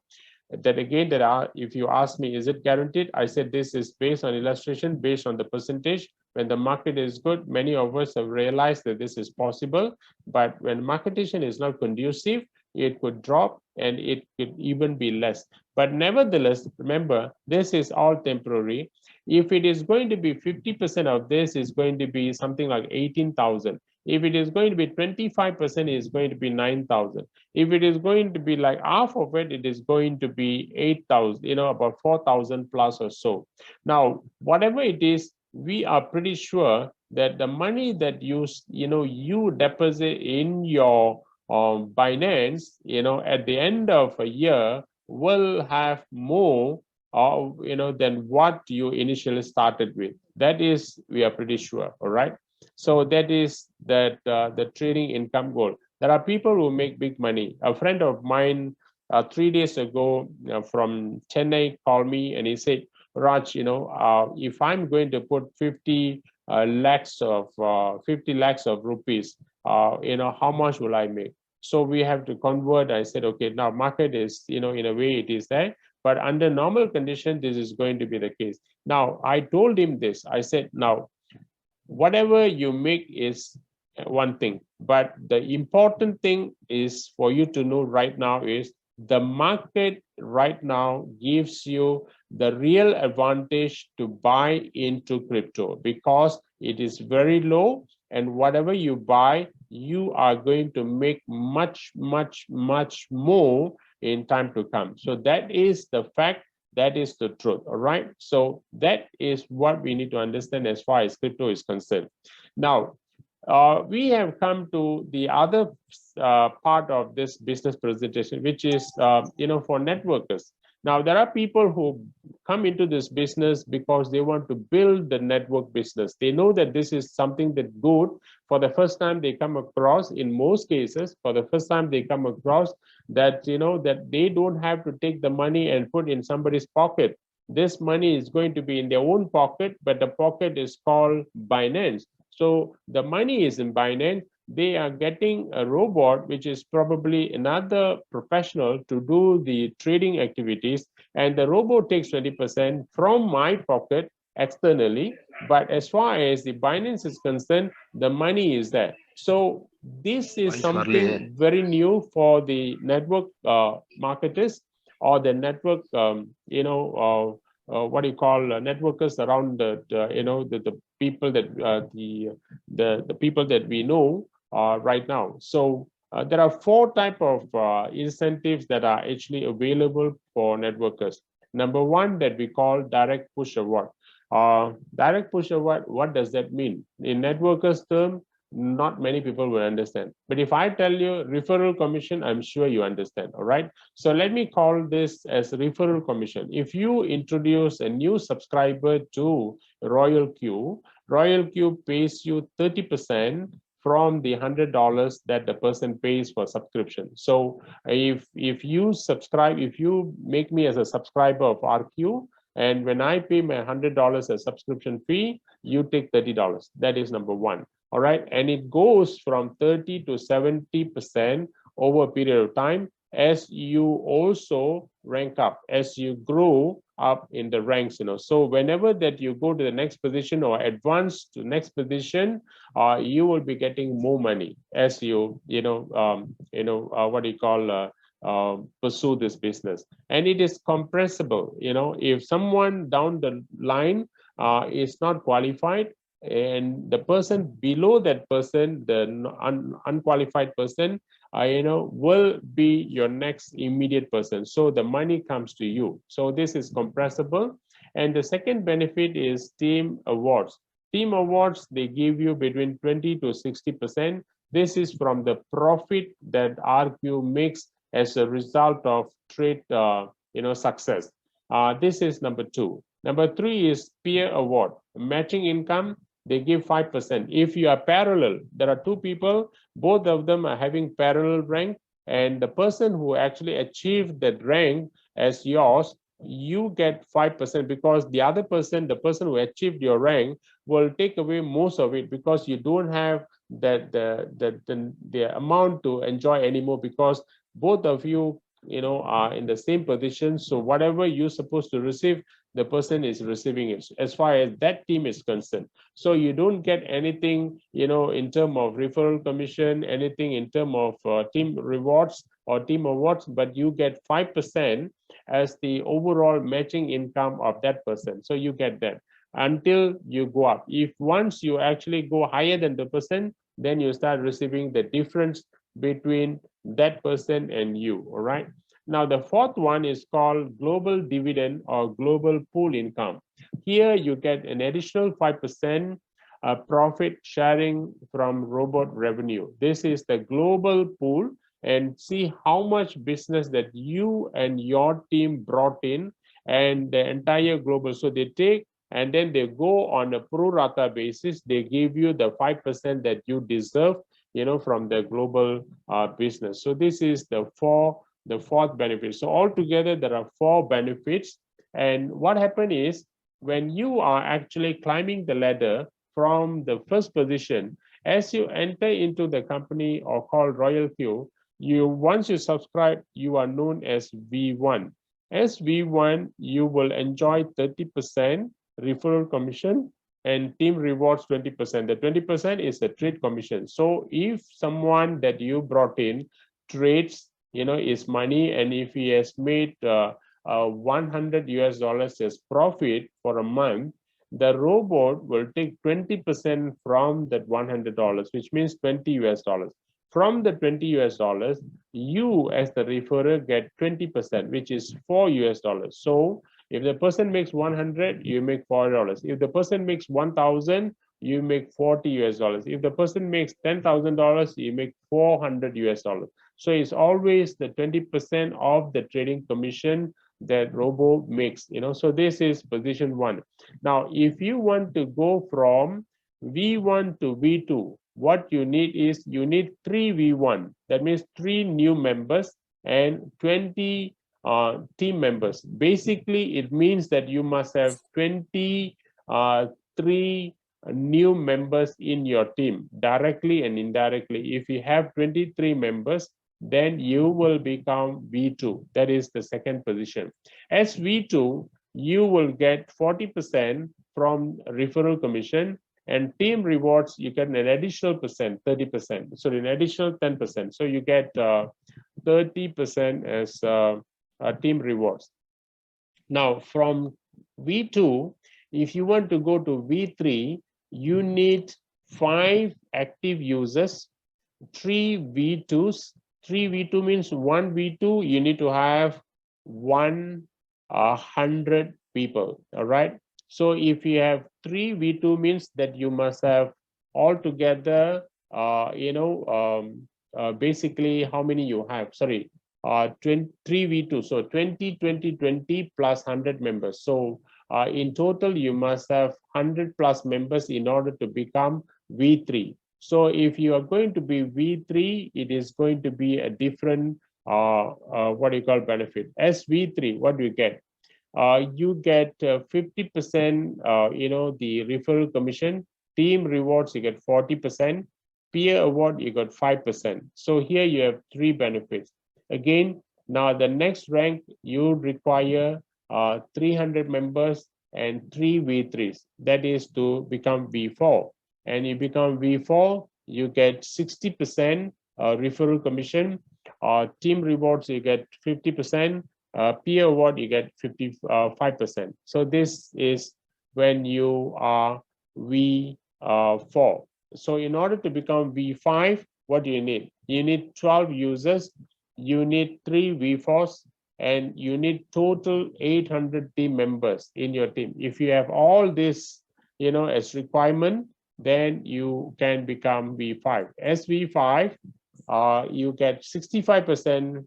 That again, if you ask me, is it guaranteed? I said this is based on illustration, based on the percentage. When the market is good, many of us have realized that this is possible. But when market condition is not conducive, it could drop and it could even be less. But nevertheless, remember, this is all temporary. If it is going to be 50% of this, is going to be something like 18,000. If it is going to be 25%, is going to be 9,000. If it is going to be like half of it, it is going to be 8,000, about 4,000 plus or so. Now, whatever it is, we are pretty sure that the money that you deposit in your Binance, at the end of a year will have more than what you initially started with. That is, we are pretty sure. All right. So that is that the trading income goal. There are people who make big money. A friend of mine 3 days ago from Chennai called me and he said, Raj, if I'm going to put 50 lakhs of rupees, how much will I make? So we have to convert. I said, okay, now market is, in a way it is there, but under normal condition, this is going to be the case. Now, I told him this. I said, now, whatever you make is one thing, but the important thing is for you to know right now is the market right now gives you the real advantage to buy into crypto because it is very low, and whatever you buy, you are going to make much, much, much more in time to come. So that is the fact. That is the truth. All right. So that is what we need to understand as far as crypto is concerned. Now, we have come to the other part of this business presentation, which is, for networkers. Now, there are people who come into this business because they want to build the network business. They know that this is something that good. For the first time they come across, in most cases, for the first time they come across that, that they don't have to take the money and put in somebody's pocket. This money is going to be in their own pocket, but the pocket is called Binance. So the money is in Binance. They are getting a robot, which is probably another professional to do the trading activities. And the robot takes 20% from my pocket externally. But as far as the Binance is concerned, the money is there. So this is something very new for the network marketers or the network, what do you call networkers around the people that the people that we know right now. So there are 4 types of incentives that are actually available for networkers. Number 1 that we call direct push award. Direct push award, what does that mean? In networkers term, not many people will understand. But if I tell you referral commission, I'm sure you understand. All right. So let me call this as referral commission. If you introduce a new subscriber to Royal Q, Royal Q pays you 30% from the $100 that the person pays for subscription. So if you subscribe, if you make me as a subscriber of RQ, and when I pay my $100 as subscription fee, you take $30. That is number 1. All right. And it goes from 30 to 70% over a period of time as you also rank up, as you grow up in the ranks. So whenever that you go to the next position or advance to next position, you will be getting more money as you, pursue this business. And it is compressible. If someone down the line is not qualified, and the person below that person, the unqualified person, will be your next immediate person. So the money comes to you. So this is compressible. And the second benefit is team awards. Team awards, they give you between 20 to 60%. This is from the profit that RQ makes as a result of trade, success. This is number 2. Number 3 is peer award. Matching income, they give 5%. If you are parallel, there are 2 people, both of them are having parallel rank, and the person who actually achieved that rank as yours, you get 5% because the other person, the person who achieved your rank, will take away most of it because you don't have the amount to enjoy anymore because both of you, are in the same position. So whatever you're supposed to receive, the person is receiving it as far as that team is concerned. So you don't get anything, in terms of referral commission, anything in terms of team rewards or team awards, but you get 5% as the overall matching income of that person. So you get that until you go up. If once you actually go higher than the person, then you start receiving the difference between that person and you. All right. Now, the 4th one is called global dividend or global pool income. Here you get an additional 5% profit sharing from robot revenue. This is the global pool, and see how much business that you and your team brought in and the entire global. So they take and then they go on a pro rata basis. They give you the 5% that you deserve, from the global business. So this is the 4th benefit. So altogether, there are 4 benefits. And what happened is when you are actually climbing the ladder from the first position As you enter into the company or called Royal Q, once you subscribe, you are known as V1. As V1, you will enjoy 30% referral commission and team rewards 20%. The 20% is the trade commission. So if someone that you brought in trades, is money, and if he has made $100 as profit for a month, the robot will take 20% from that $100, which means $20. From the $20, you as the referrer get 20%, which is $4. So if the person makes 100, you make $4. If the person makes 1,000, you make $40. If the person makes $10,000, you make $400. So it's always the 20% of the trading commission that robo makes. So this is position 1. Now, if you want to go from V1 to V2, what you need is you need 3 V1. That means 3 new members and 20 team members. Basically, it means that you must have 23 new members in your team, directly and indirectly. If you have 23 members, then you will become V2. That is the second position. As V2, you will get 40% from referral commission, and team rewards, you get an additional percent, 30%. So an additional 10%. So you get 30% as team rewards. Now from V2, if you want to go to V3, you need 5 active users, 3 V2s. 3 V2 means 1 V2, you need to have 100 people, all right? So if you have 3 V2 means that you must have altogether, basically how many you have, sorry, 3 V2, so 20, 20, 20 plus 100 members. So in total, you must have 100 plus members in order to become V3. So if you are going to be V3, it is going to be a different, what do you call benefit? As V3, what do you get? You get 50%, the referral commission, team rewards, you get 40%, peer award, you got 5%. So here you have 3 benefits. Again, now the next rank, you require 300 members and 3 V3s. That is to become V4. And you become V4, you get 60% referral commission, team rewards, you get 50%, peer award, you get 55%. So this is when you are V4. So in order to become V5, what do you need? You need 12 users, you need 3 V4s, and you need total 800 team members in your team. If you have all this, as requirement, then you can become V5. As V5, you get 65%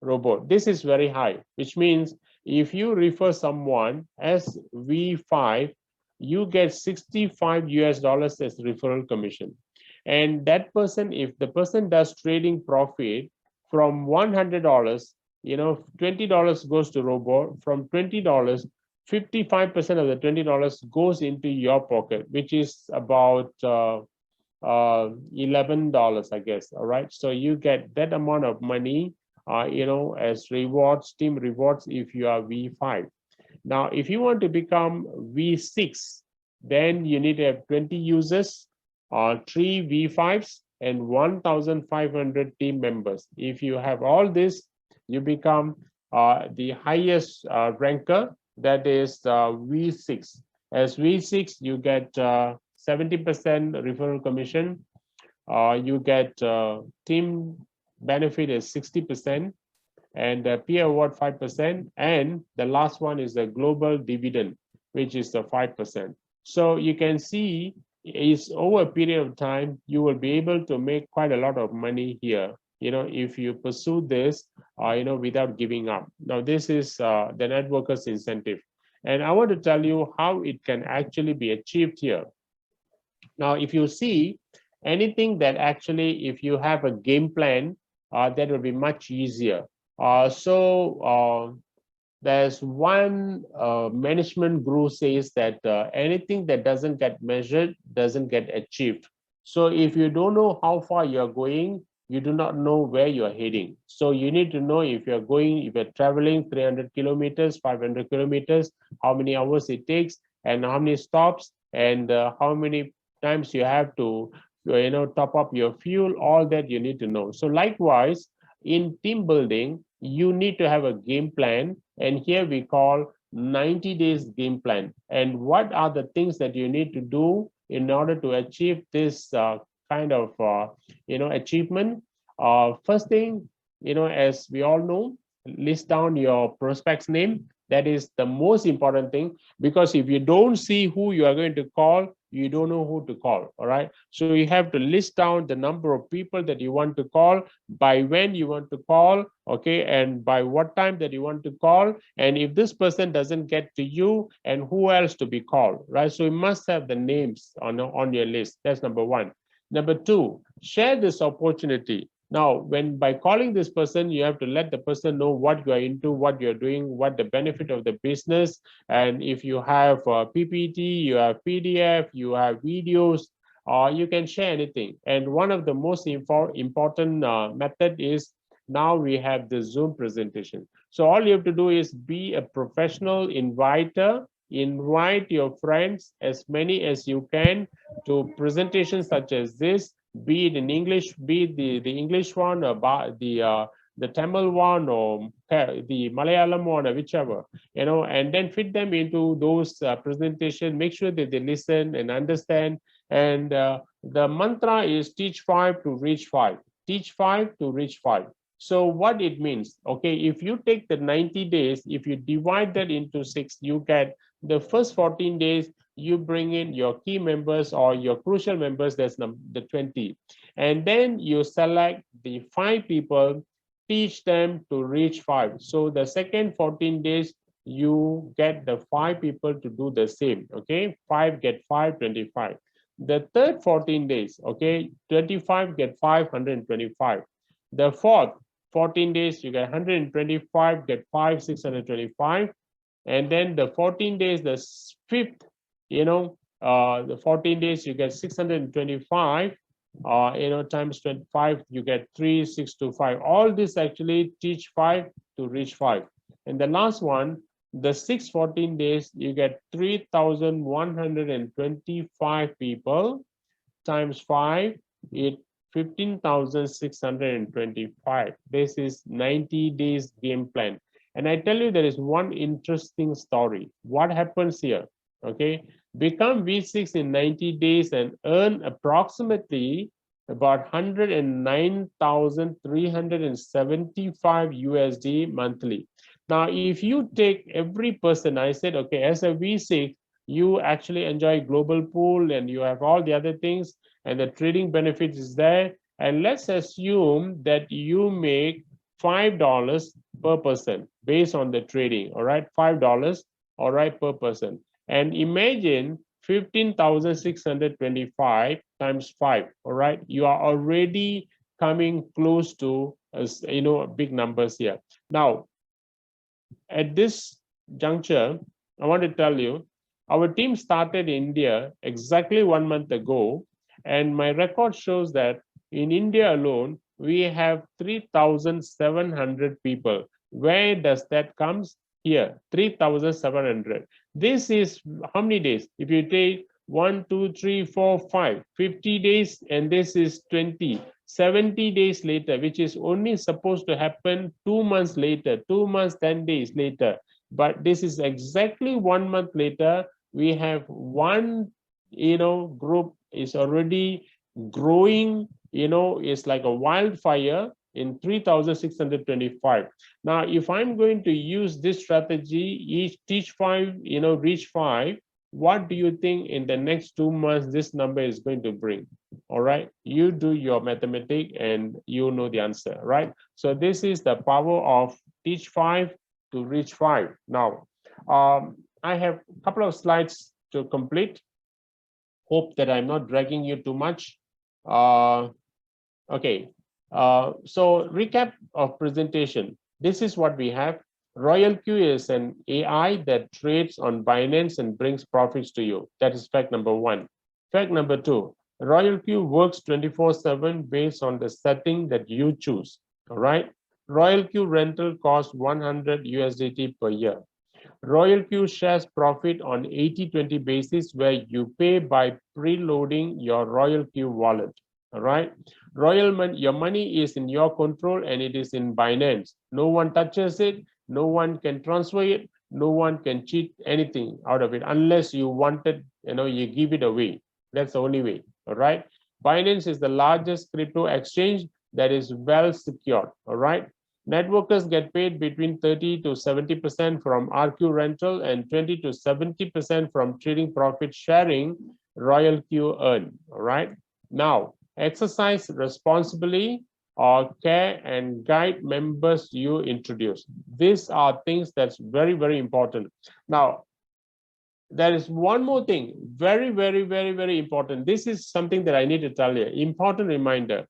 robot. This is very high, which means if you refer someone as V5, you get $65 as referral commission. And that person, if the person does trading profit from $100, $20 goes to robo. From $20, 55% of the $20 goes into your pocket, which is about $11, I guess. All right. So you get that amount of money, as rewards, team rewards, if you are V5. Now, if you want to become V6, then you need to have 20 users, 3 V5s, and 1,500 team members. If you have all this, you become the highest ranker, that is V6. As V6, you get 70% referral commission. You get team benefit is 60%, and peer award 5%. And the last one is the global dividend, which is the 5%. So you can see is over a period of time, you will be able to make quite a lot of money here, if you pursue this, without giving up. Now, this is the networkers incentive. And I want to tell you how it can actually be achieved here. Now, if you see anything that actually, if you have a game plan, that will be much easier. There's one management guru says that anything that doesn't get measured doesn't get achieved. So if you don't know how far you're going, you do not know where you're heading. So you need to know if you're traveling 300 kilometers, 500 kilometers, how many hours it takes, and how many stops, and how many times you have to, top up your fuel. All that you need to know. So likewise, in team building, you need to have a game plan, and here we call 90 days game plan. And what are the things that you need to do in order to achieve this kind of achievement? First thing, as we all know, list down your prospect's name. That is the most important thing, because if you don't see who you are going to call, you don't know who to call. All right. So you have to list down the number of people that you want to call, by when you want to call, okay, and by what time that you want to call, and if this person doesn't get to you, and who else to be called, right? So you must have the names on your list. That's number one. Number two, share this opportunity. Now, by calling this person, you have to let the person know what you are into, what you're doing, what the benefit of the business. And if you have PPT, you have PDF, you have videos, you can share anything. And one of the most important method is, now we have the Zoom presentation. So all you have to do is be a professional inviter. Invite your friends, as many as you can, to presentations such as this, be it in English, be it the English one, or the Tamil one, or the Malayalam one, or whichever, and then fit them into those presentations. Make sure that they listen and understand. And the mantra is teach 5 to reach 5. Teach 5 to reach 5. So what it means, okay, if you take the 90 days, if you divide that into 6, you get the first 14 days, you bring in your key members or your crucial members, that's the 20. And then you select the 5 people, teach them to reach 5. So the second 14 days, you get the 5 people to do the same, okay? 5 get 5, 25. The third 14 days, okay, 25 get 5, 125. The fourth 14 days, you get 125, get 5, 625. And then the 14 days, the fifth, the 14 days, you get 625, times 25, you get 3, 6 to 5. All this actually teach 5 to reach 5. And the last one, the 14 days, you get 3,125 people times 5, it 15,625. This is 90 days game plan. And I tell you, there is one interesting story. What happens here? Okay, become V6 in 90 days and earn approximately about 109,375 USD monthly. Now, if you take every person, I said, okay, as a V6, you actually enjoy global pool and you have all the other things, and the trading benefits is there. And let's assume that you make $5 per person based on the trading, all right, $5, all right, per person. And imagine 15,625 times 5, all right, you are already coming close to, big numbers here. Now, at this juncture, I want to tell you, our team started in India exactly 1 month ago, and my record shows that in India alone, we have 3,700 people. Where does that come? Here, 3,700. This is how many days? If you take 1, 2, 3, 4, 5, 50 days, and this is 20, 70 days later, which is only supposed to happen 2 months later, 2 months, 10 days later. But this is exactly 1 month later. We have one, group is already growing, it's like a wildfire in 3,625. Now, if I'm going to use this strategy, teach 5, reach 5, what do you think in the next 2 months this number is going to bring? All right, you do your mathematics and you know the answer, right? So this is the power of teach 5 to reach 5. Now, I have a couple of slides to complete. Hope that I'm not dragging you too much. Okay, so recap of presentation. This is what we have. RoyalQ is an AI that trades on Binance and brings profits to you. That is fact number 1. Fact number 2, RoyalQ works 24/7 based on the setting that you choose. All right. RoyalQ rental costs 100 USDT per year. RoyalQ shares profit on 80-20 basis where you pay by preloading your RoyalQ wallet. All right. Your money is in your control and it is in Binance. No one touches it. No one can transfer it. No one can cheat anything out of it unless you wanted, you give it away. That's the only way. All right. Binance is the largest crypto exchange that is well secured. All right. Networkers get paid between 30 to 70% from RQ rental and 20 to 70% from trading profit sharing RoyalQ earn. All right. Now, exercise responsibly or care and guide members you introduce. These are things that's very, very important. Now, there is one more thing, very, very, very, very important. This is something that I need to tell you. Important reminder.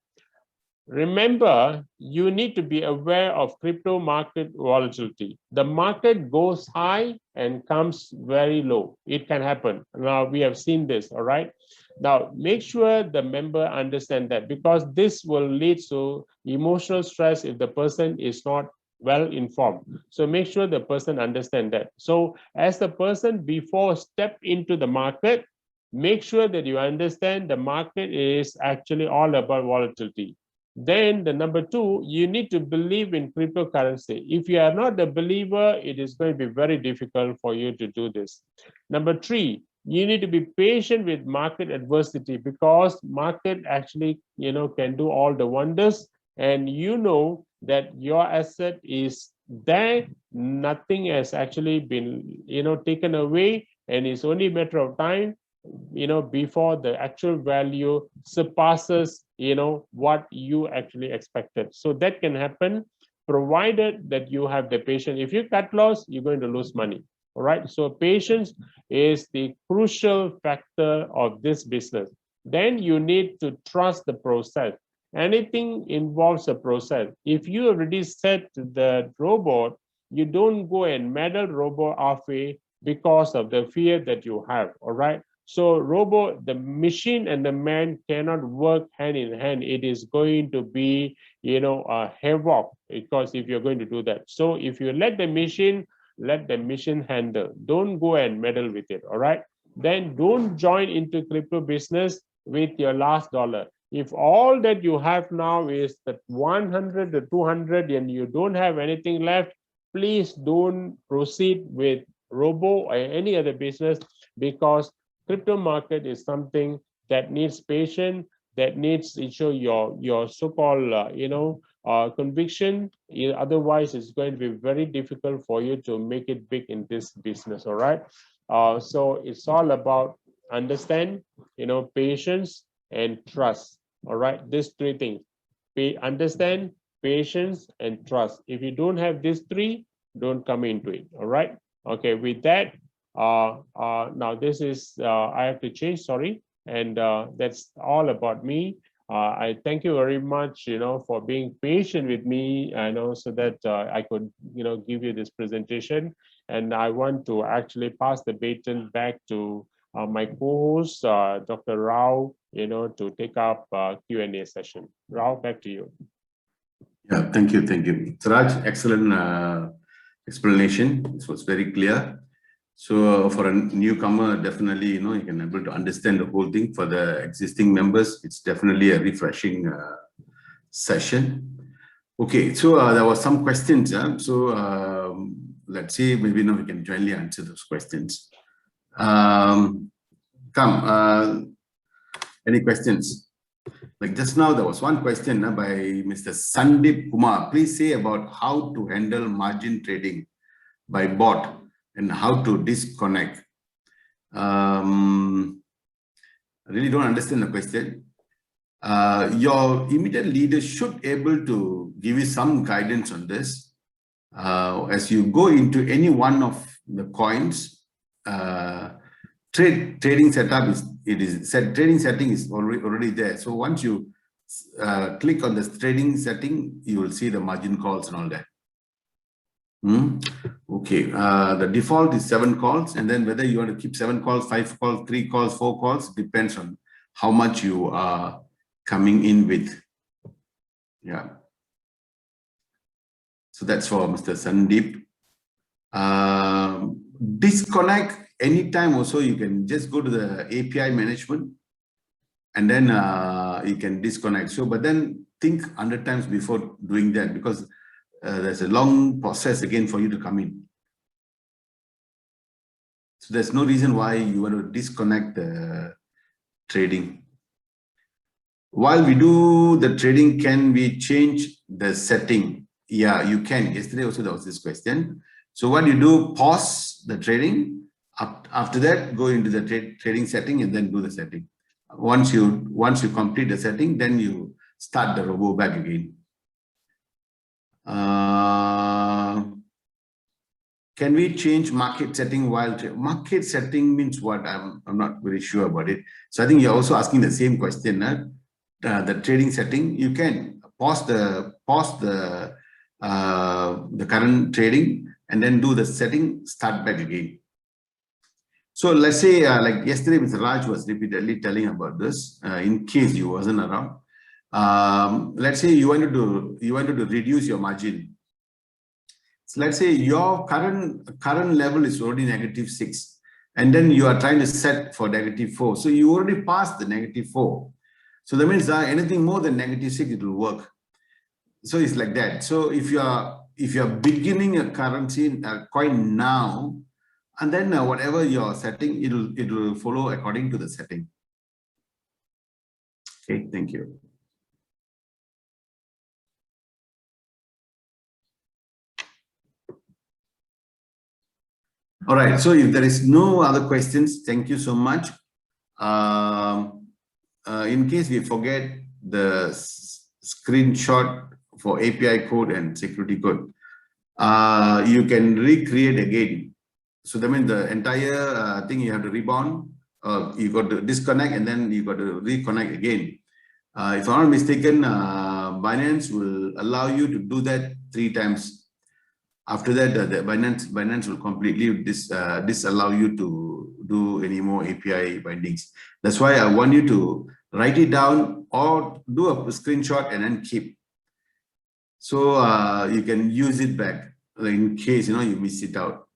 Remember, you need to be aware of crypto market volatility. The market goes high and comes very low. It can happen. Now, we have seen this, all right? Now, make sure the member understand that because this will lead to emotional stress if the person is not well informed. So make sure the person understand that. So as the person before step into the market, make sure that you understand the market is actually all about volatility. Then the number two, you need to believe in cryptocurrency. If you are not a believer, it is going to be very difficult for you to do this. Number three, you need to be patient with market adversity because market actually, can do all the wonders. And that your asset is there, nothing has actually been, taken away, and it's only a matter of time, before the actual value surpasses, what you actually expected. So that can happen provided that you have the patience. If you cut loss, you're going to lose money. All right. So patience is the crucial factor of this business. Then you need to trust the process. Anything involves a process. If you already set the robot, you don't go and meddle robot halfway because of the fear that you have. All right. So the machine and the man cannot work hand in hand. It is going to be, a havoc because if you're going to do that. So if you let the machine handle. Don't go and meddle with it. All right. Then don't join into crypto business with your last dollar. If all that you have now is that 100 to 200 and you don't have anything left, please don't proceed with robo or any other business because crypto market is something that needs patience, that needs to show your so-called conviction. Otherwise, it's going to be very difficult for you to make it big in this business. All right. So it's all about understand, patience and trust. All right. These three things: understand, patience, and trust. If you don't have these three, don't come into it. All right. Okay. With that. Now this is I have to change, sorry, and that's all about me. I thank you very much, for being patient with me, so that I could, give you this presentation. And I want to actually pass the baton back to my co-host, Dr. Rao, to take up Q&A session. Rao, back to you. Yeah, thank you, Siraj. Excellent explanation. This was very clear. So for a newcomer, definitely, you can able to understand the whole thing. For the existing members, it's definitely a refreshing session. Okay, so there were some questions. So let's see, maybe now we can jointly answer those questions. Any questions? Like just now, there was one question by Mr. Sandeep Kumar. Please say about how to handle margin trading by bot and how to disconnect. I really don't understand the question. Your immediate leader should be able to give you some guidance on this. As you go into any one of the coins, trading setup trading setting is already there. So once you click on the trading setting, you will see the margin calls and all that. Okay, the default is 7 calls, and then whether you want to keep 7 calls, 5 calls, 3 calls, 4 calls, depends on how much you are coming in with. Yeah. So that's for Mr. Sandeep. Disconnect anytime also, you can just go to the API management and then you can disconnect. So, but then think 100 times before doing that, because there's a long process again for you to come in. So there's no reason why you want to disconnect the trading. While we do the trading, can we change the setting? Yeah, you can. Yesterday also there was this question. So what you do, pause the trading. After that, go into the trading setting and then do the setting. Once you complete the setting, then you start the robo back again. Can we change market setting while market setting means what? I'm not very sure about it. So I think you're also asking the same question. The trading setting, you can pause the current trading and then do the setting, start back again. So let's say like yesterday, Mr. Raj was repeatedly telling about this. In case you wasn't around, let's say you wanted to reduce your margin. So let's say your current level is already -6, and then you are trying to set for -4. So you already passed the -4. So that means anything more than -6, it will work. So it's like that. So if you are beginning a currency coin now, and then whatever you're setting, it will follow according to the setting. Okay, thank you. All right, so if there is no other questions, thank you so much. In case we forget the screenshot for API code and security code, you can recreate again. So that means the entire thing you have to rebound, you got to disconnect and then you got to reconnect again. If I'm not mistaken, Binance will allow you to do that 3 times. After that, the Binance will completely disallow you to do any more API bindings. That's why I want you to write it down or do a screenshot and then keep. So you can use it back in case you miss it out.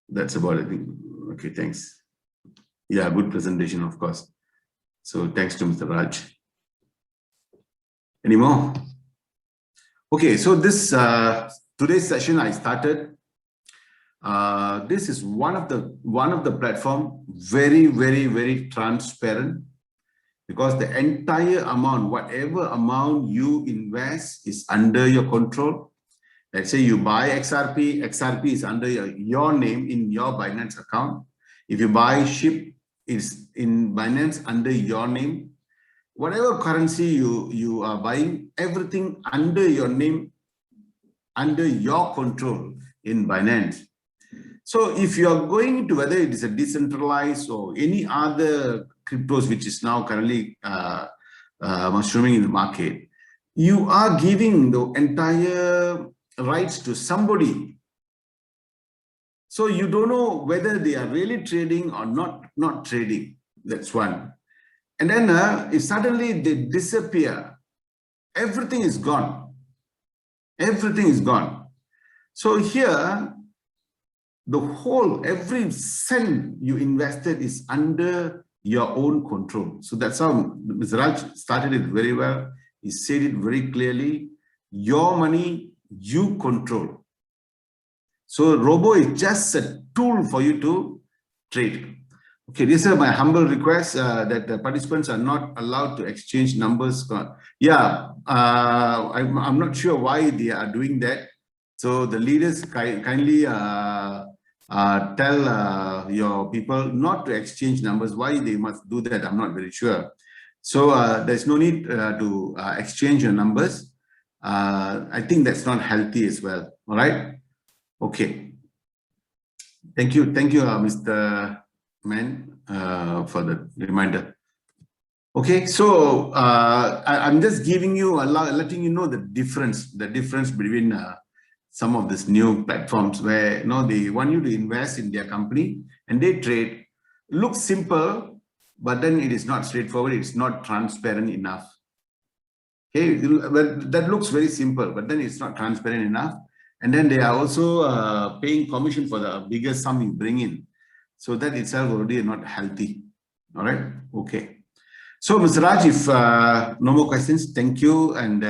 That's about it. Okay, thanks. Yeah, good presentation, of course. So thanks to Mr. Raj. Any more? Okay, so this today's session I started. This is one of the platform, very, very, very transparent, because the entire amount, whatever amount you invest is under your control. Let's say you buy XRP is under your name in your Binance account. If you buy SHIB, it's in Binance under your name. Whatever currency you are buying, everything under your name, under your control in Binance. So if you are going to, whether it is a decentralized or any other cryptos which is now currently mushrooming in the market, you are giving the entire rights to somebody. So you don't know whether they are really trading or not trading. That's one. And then if suddenly they disappear, everything is gone. Everything is gone. So here, every cent you invested is under your own control. So that's how Mr. Raj started it very well. He said it very clearly. Your money, you control. So Robo is just a tool for you to trade. Okay, this is my humble request that the participants are not allowed to exchange numbers. Yeah, I'm not sure why they are doing that. So the leaders kindly tell your people not to exchange numbers. Why they must do that, I'm not very sure. So there's no need to exchange your numbers. I think that's not healthy as well. All right. Okay. Thank you, Mr. Man, for the reminder. Okay, so I'm just giving you, letting you know the difference between some of these new platforms where they want you to invest in their company and they trade. Looks simple, but then it is not straightforward. It's not transparent enough. Okay, well, that looks very simple, but then it's not transparent enough. And then they are also paying commission for the bigger sum you bring in. So that itself already not healthy. All right. Okay. So, Mr. Raj, if no more questions, thank you. And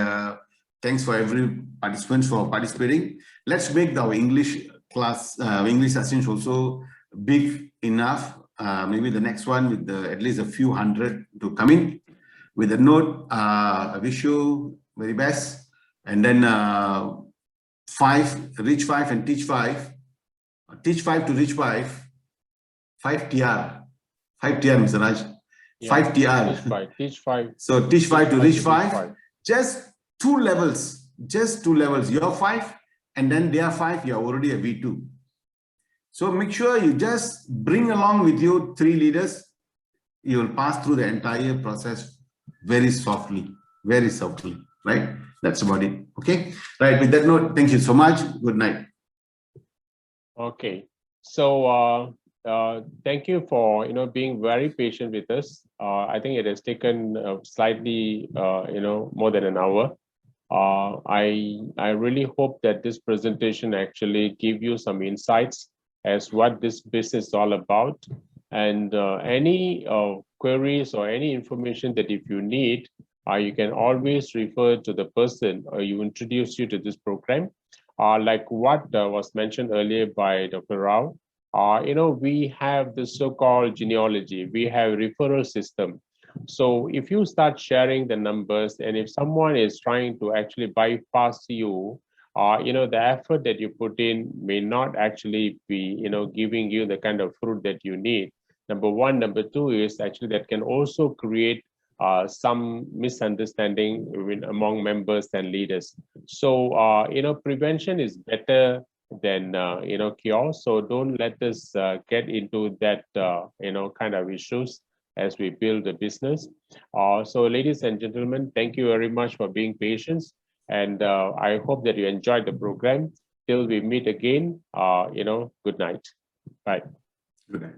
thanks for every participant for participating. Let's make our English class, English sessions also big enough. Maybe the next one with at least a few hundred to come in. With a note, I wish you very best. And then reach 5 and teach 5. Teach 5 to reach 5. 5 TR. 5 TR, Mr. Raj. 5 TR. Teach 5. So teach 5 to reach 5. Just 2 levels. Just 2 levels. You're 5 and then they are 5. You're already a V2. So make sure you just bring along with you 3 leaders. You will pass through the entire process very softly, right? That's about it. Okay. Right. With that note, thank you so much. Good night. Okay. So thank you for being very patient with us. I think it has taken slightly more than an hour. I really hope that this presentation actually give you some insights as what this business is all about. And any queries or any information that if you need, you can always refer to the person you introduce you to this program. Like what was mentioned earlier by Dr. Rao, we have the so-called genealogy, we have referral system. So if you start sharing the numbers and if someone is trying to actually bypass you, the effort that you put in may not actually be, giving you the kind of fruit that you need. Number one. Number two is actually that can also create some misunderstanding among members and leaders. So, prevention is better than, cure. So don't let us get into that, kind of issues as we build the business. So ladies and gentlemen, thank you very much for being patient. And I hope that you enjoyed the program. Till we meet again, good night. Bye. Good night.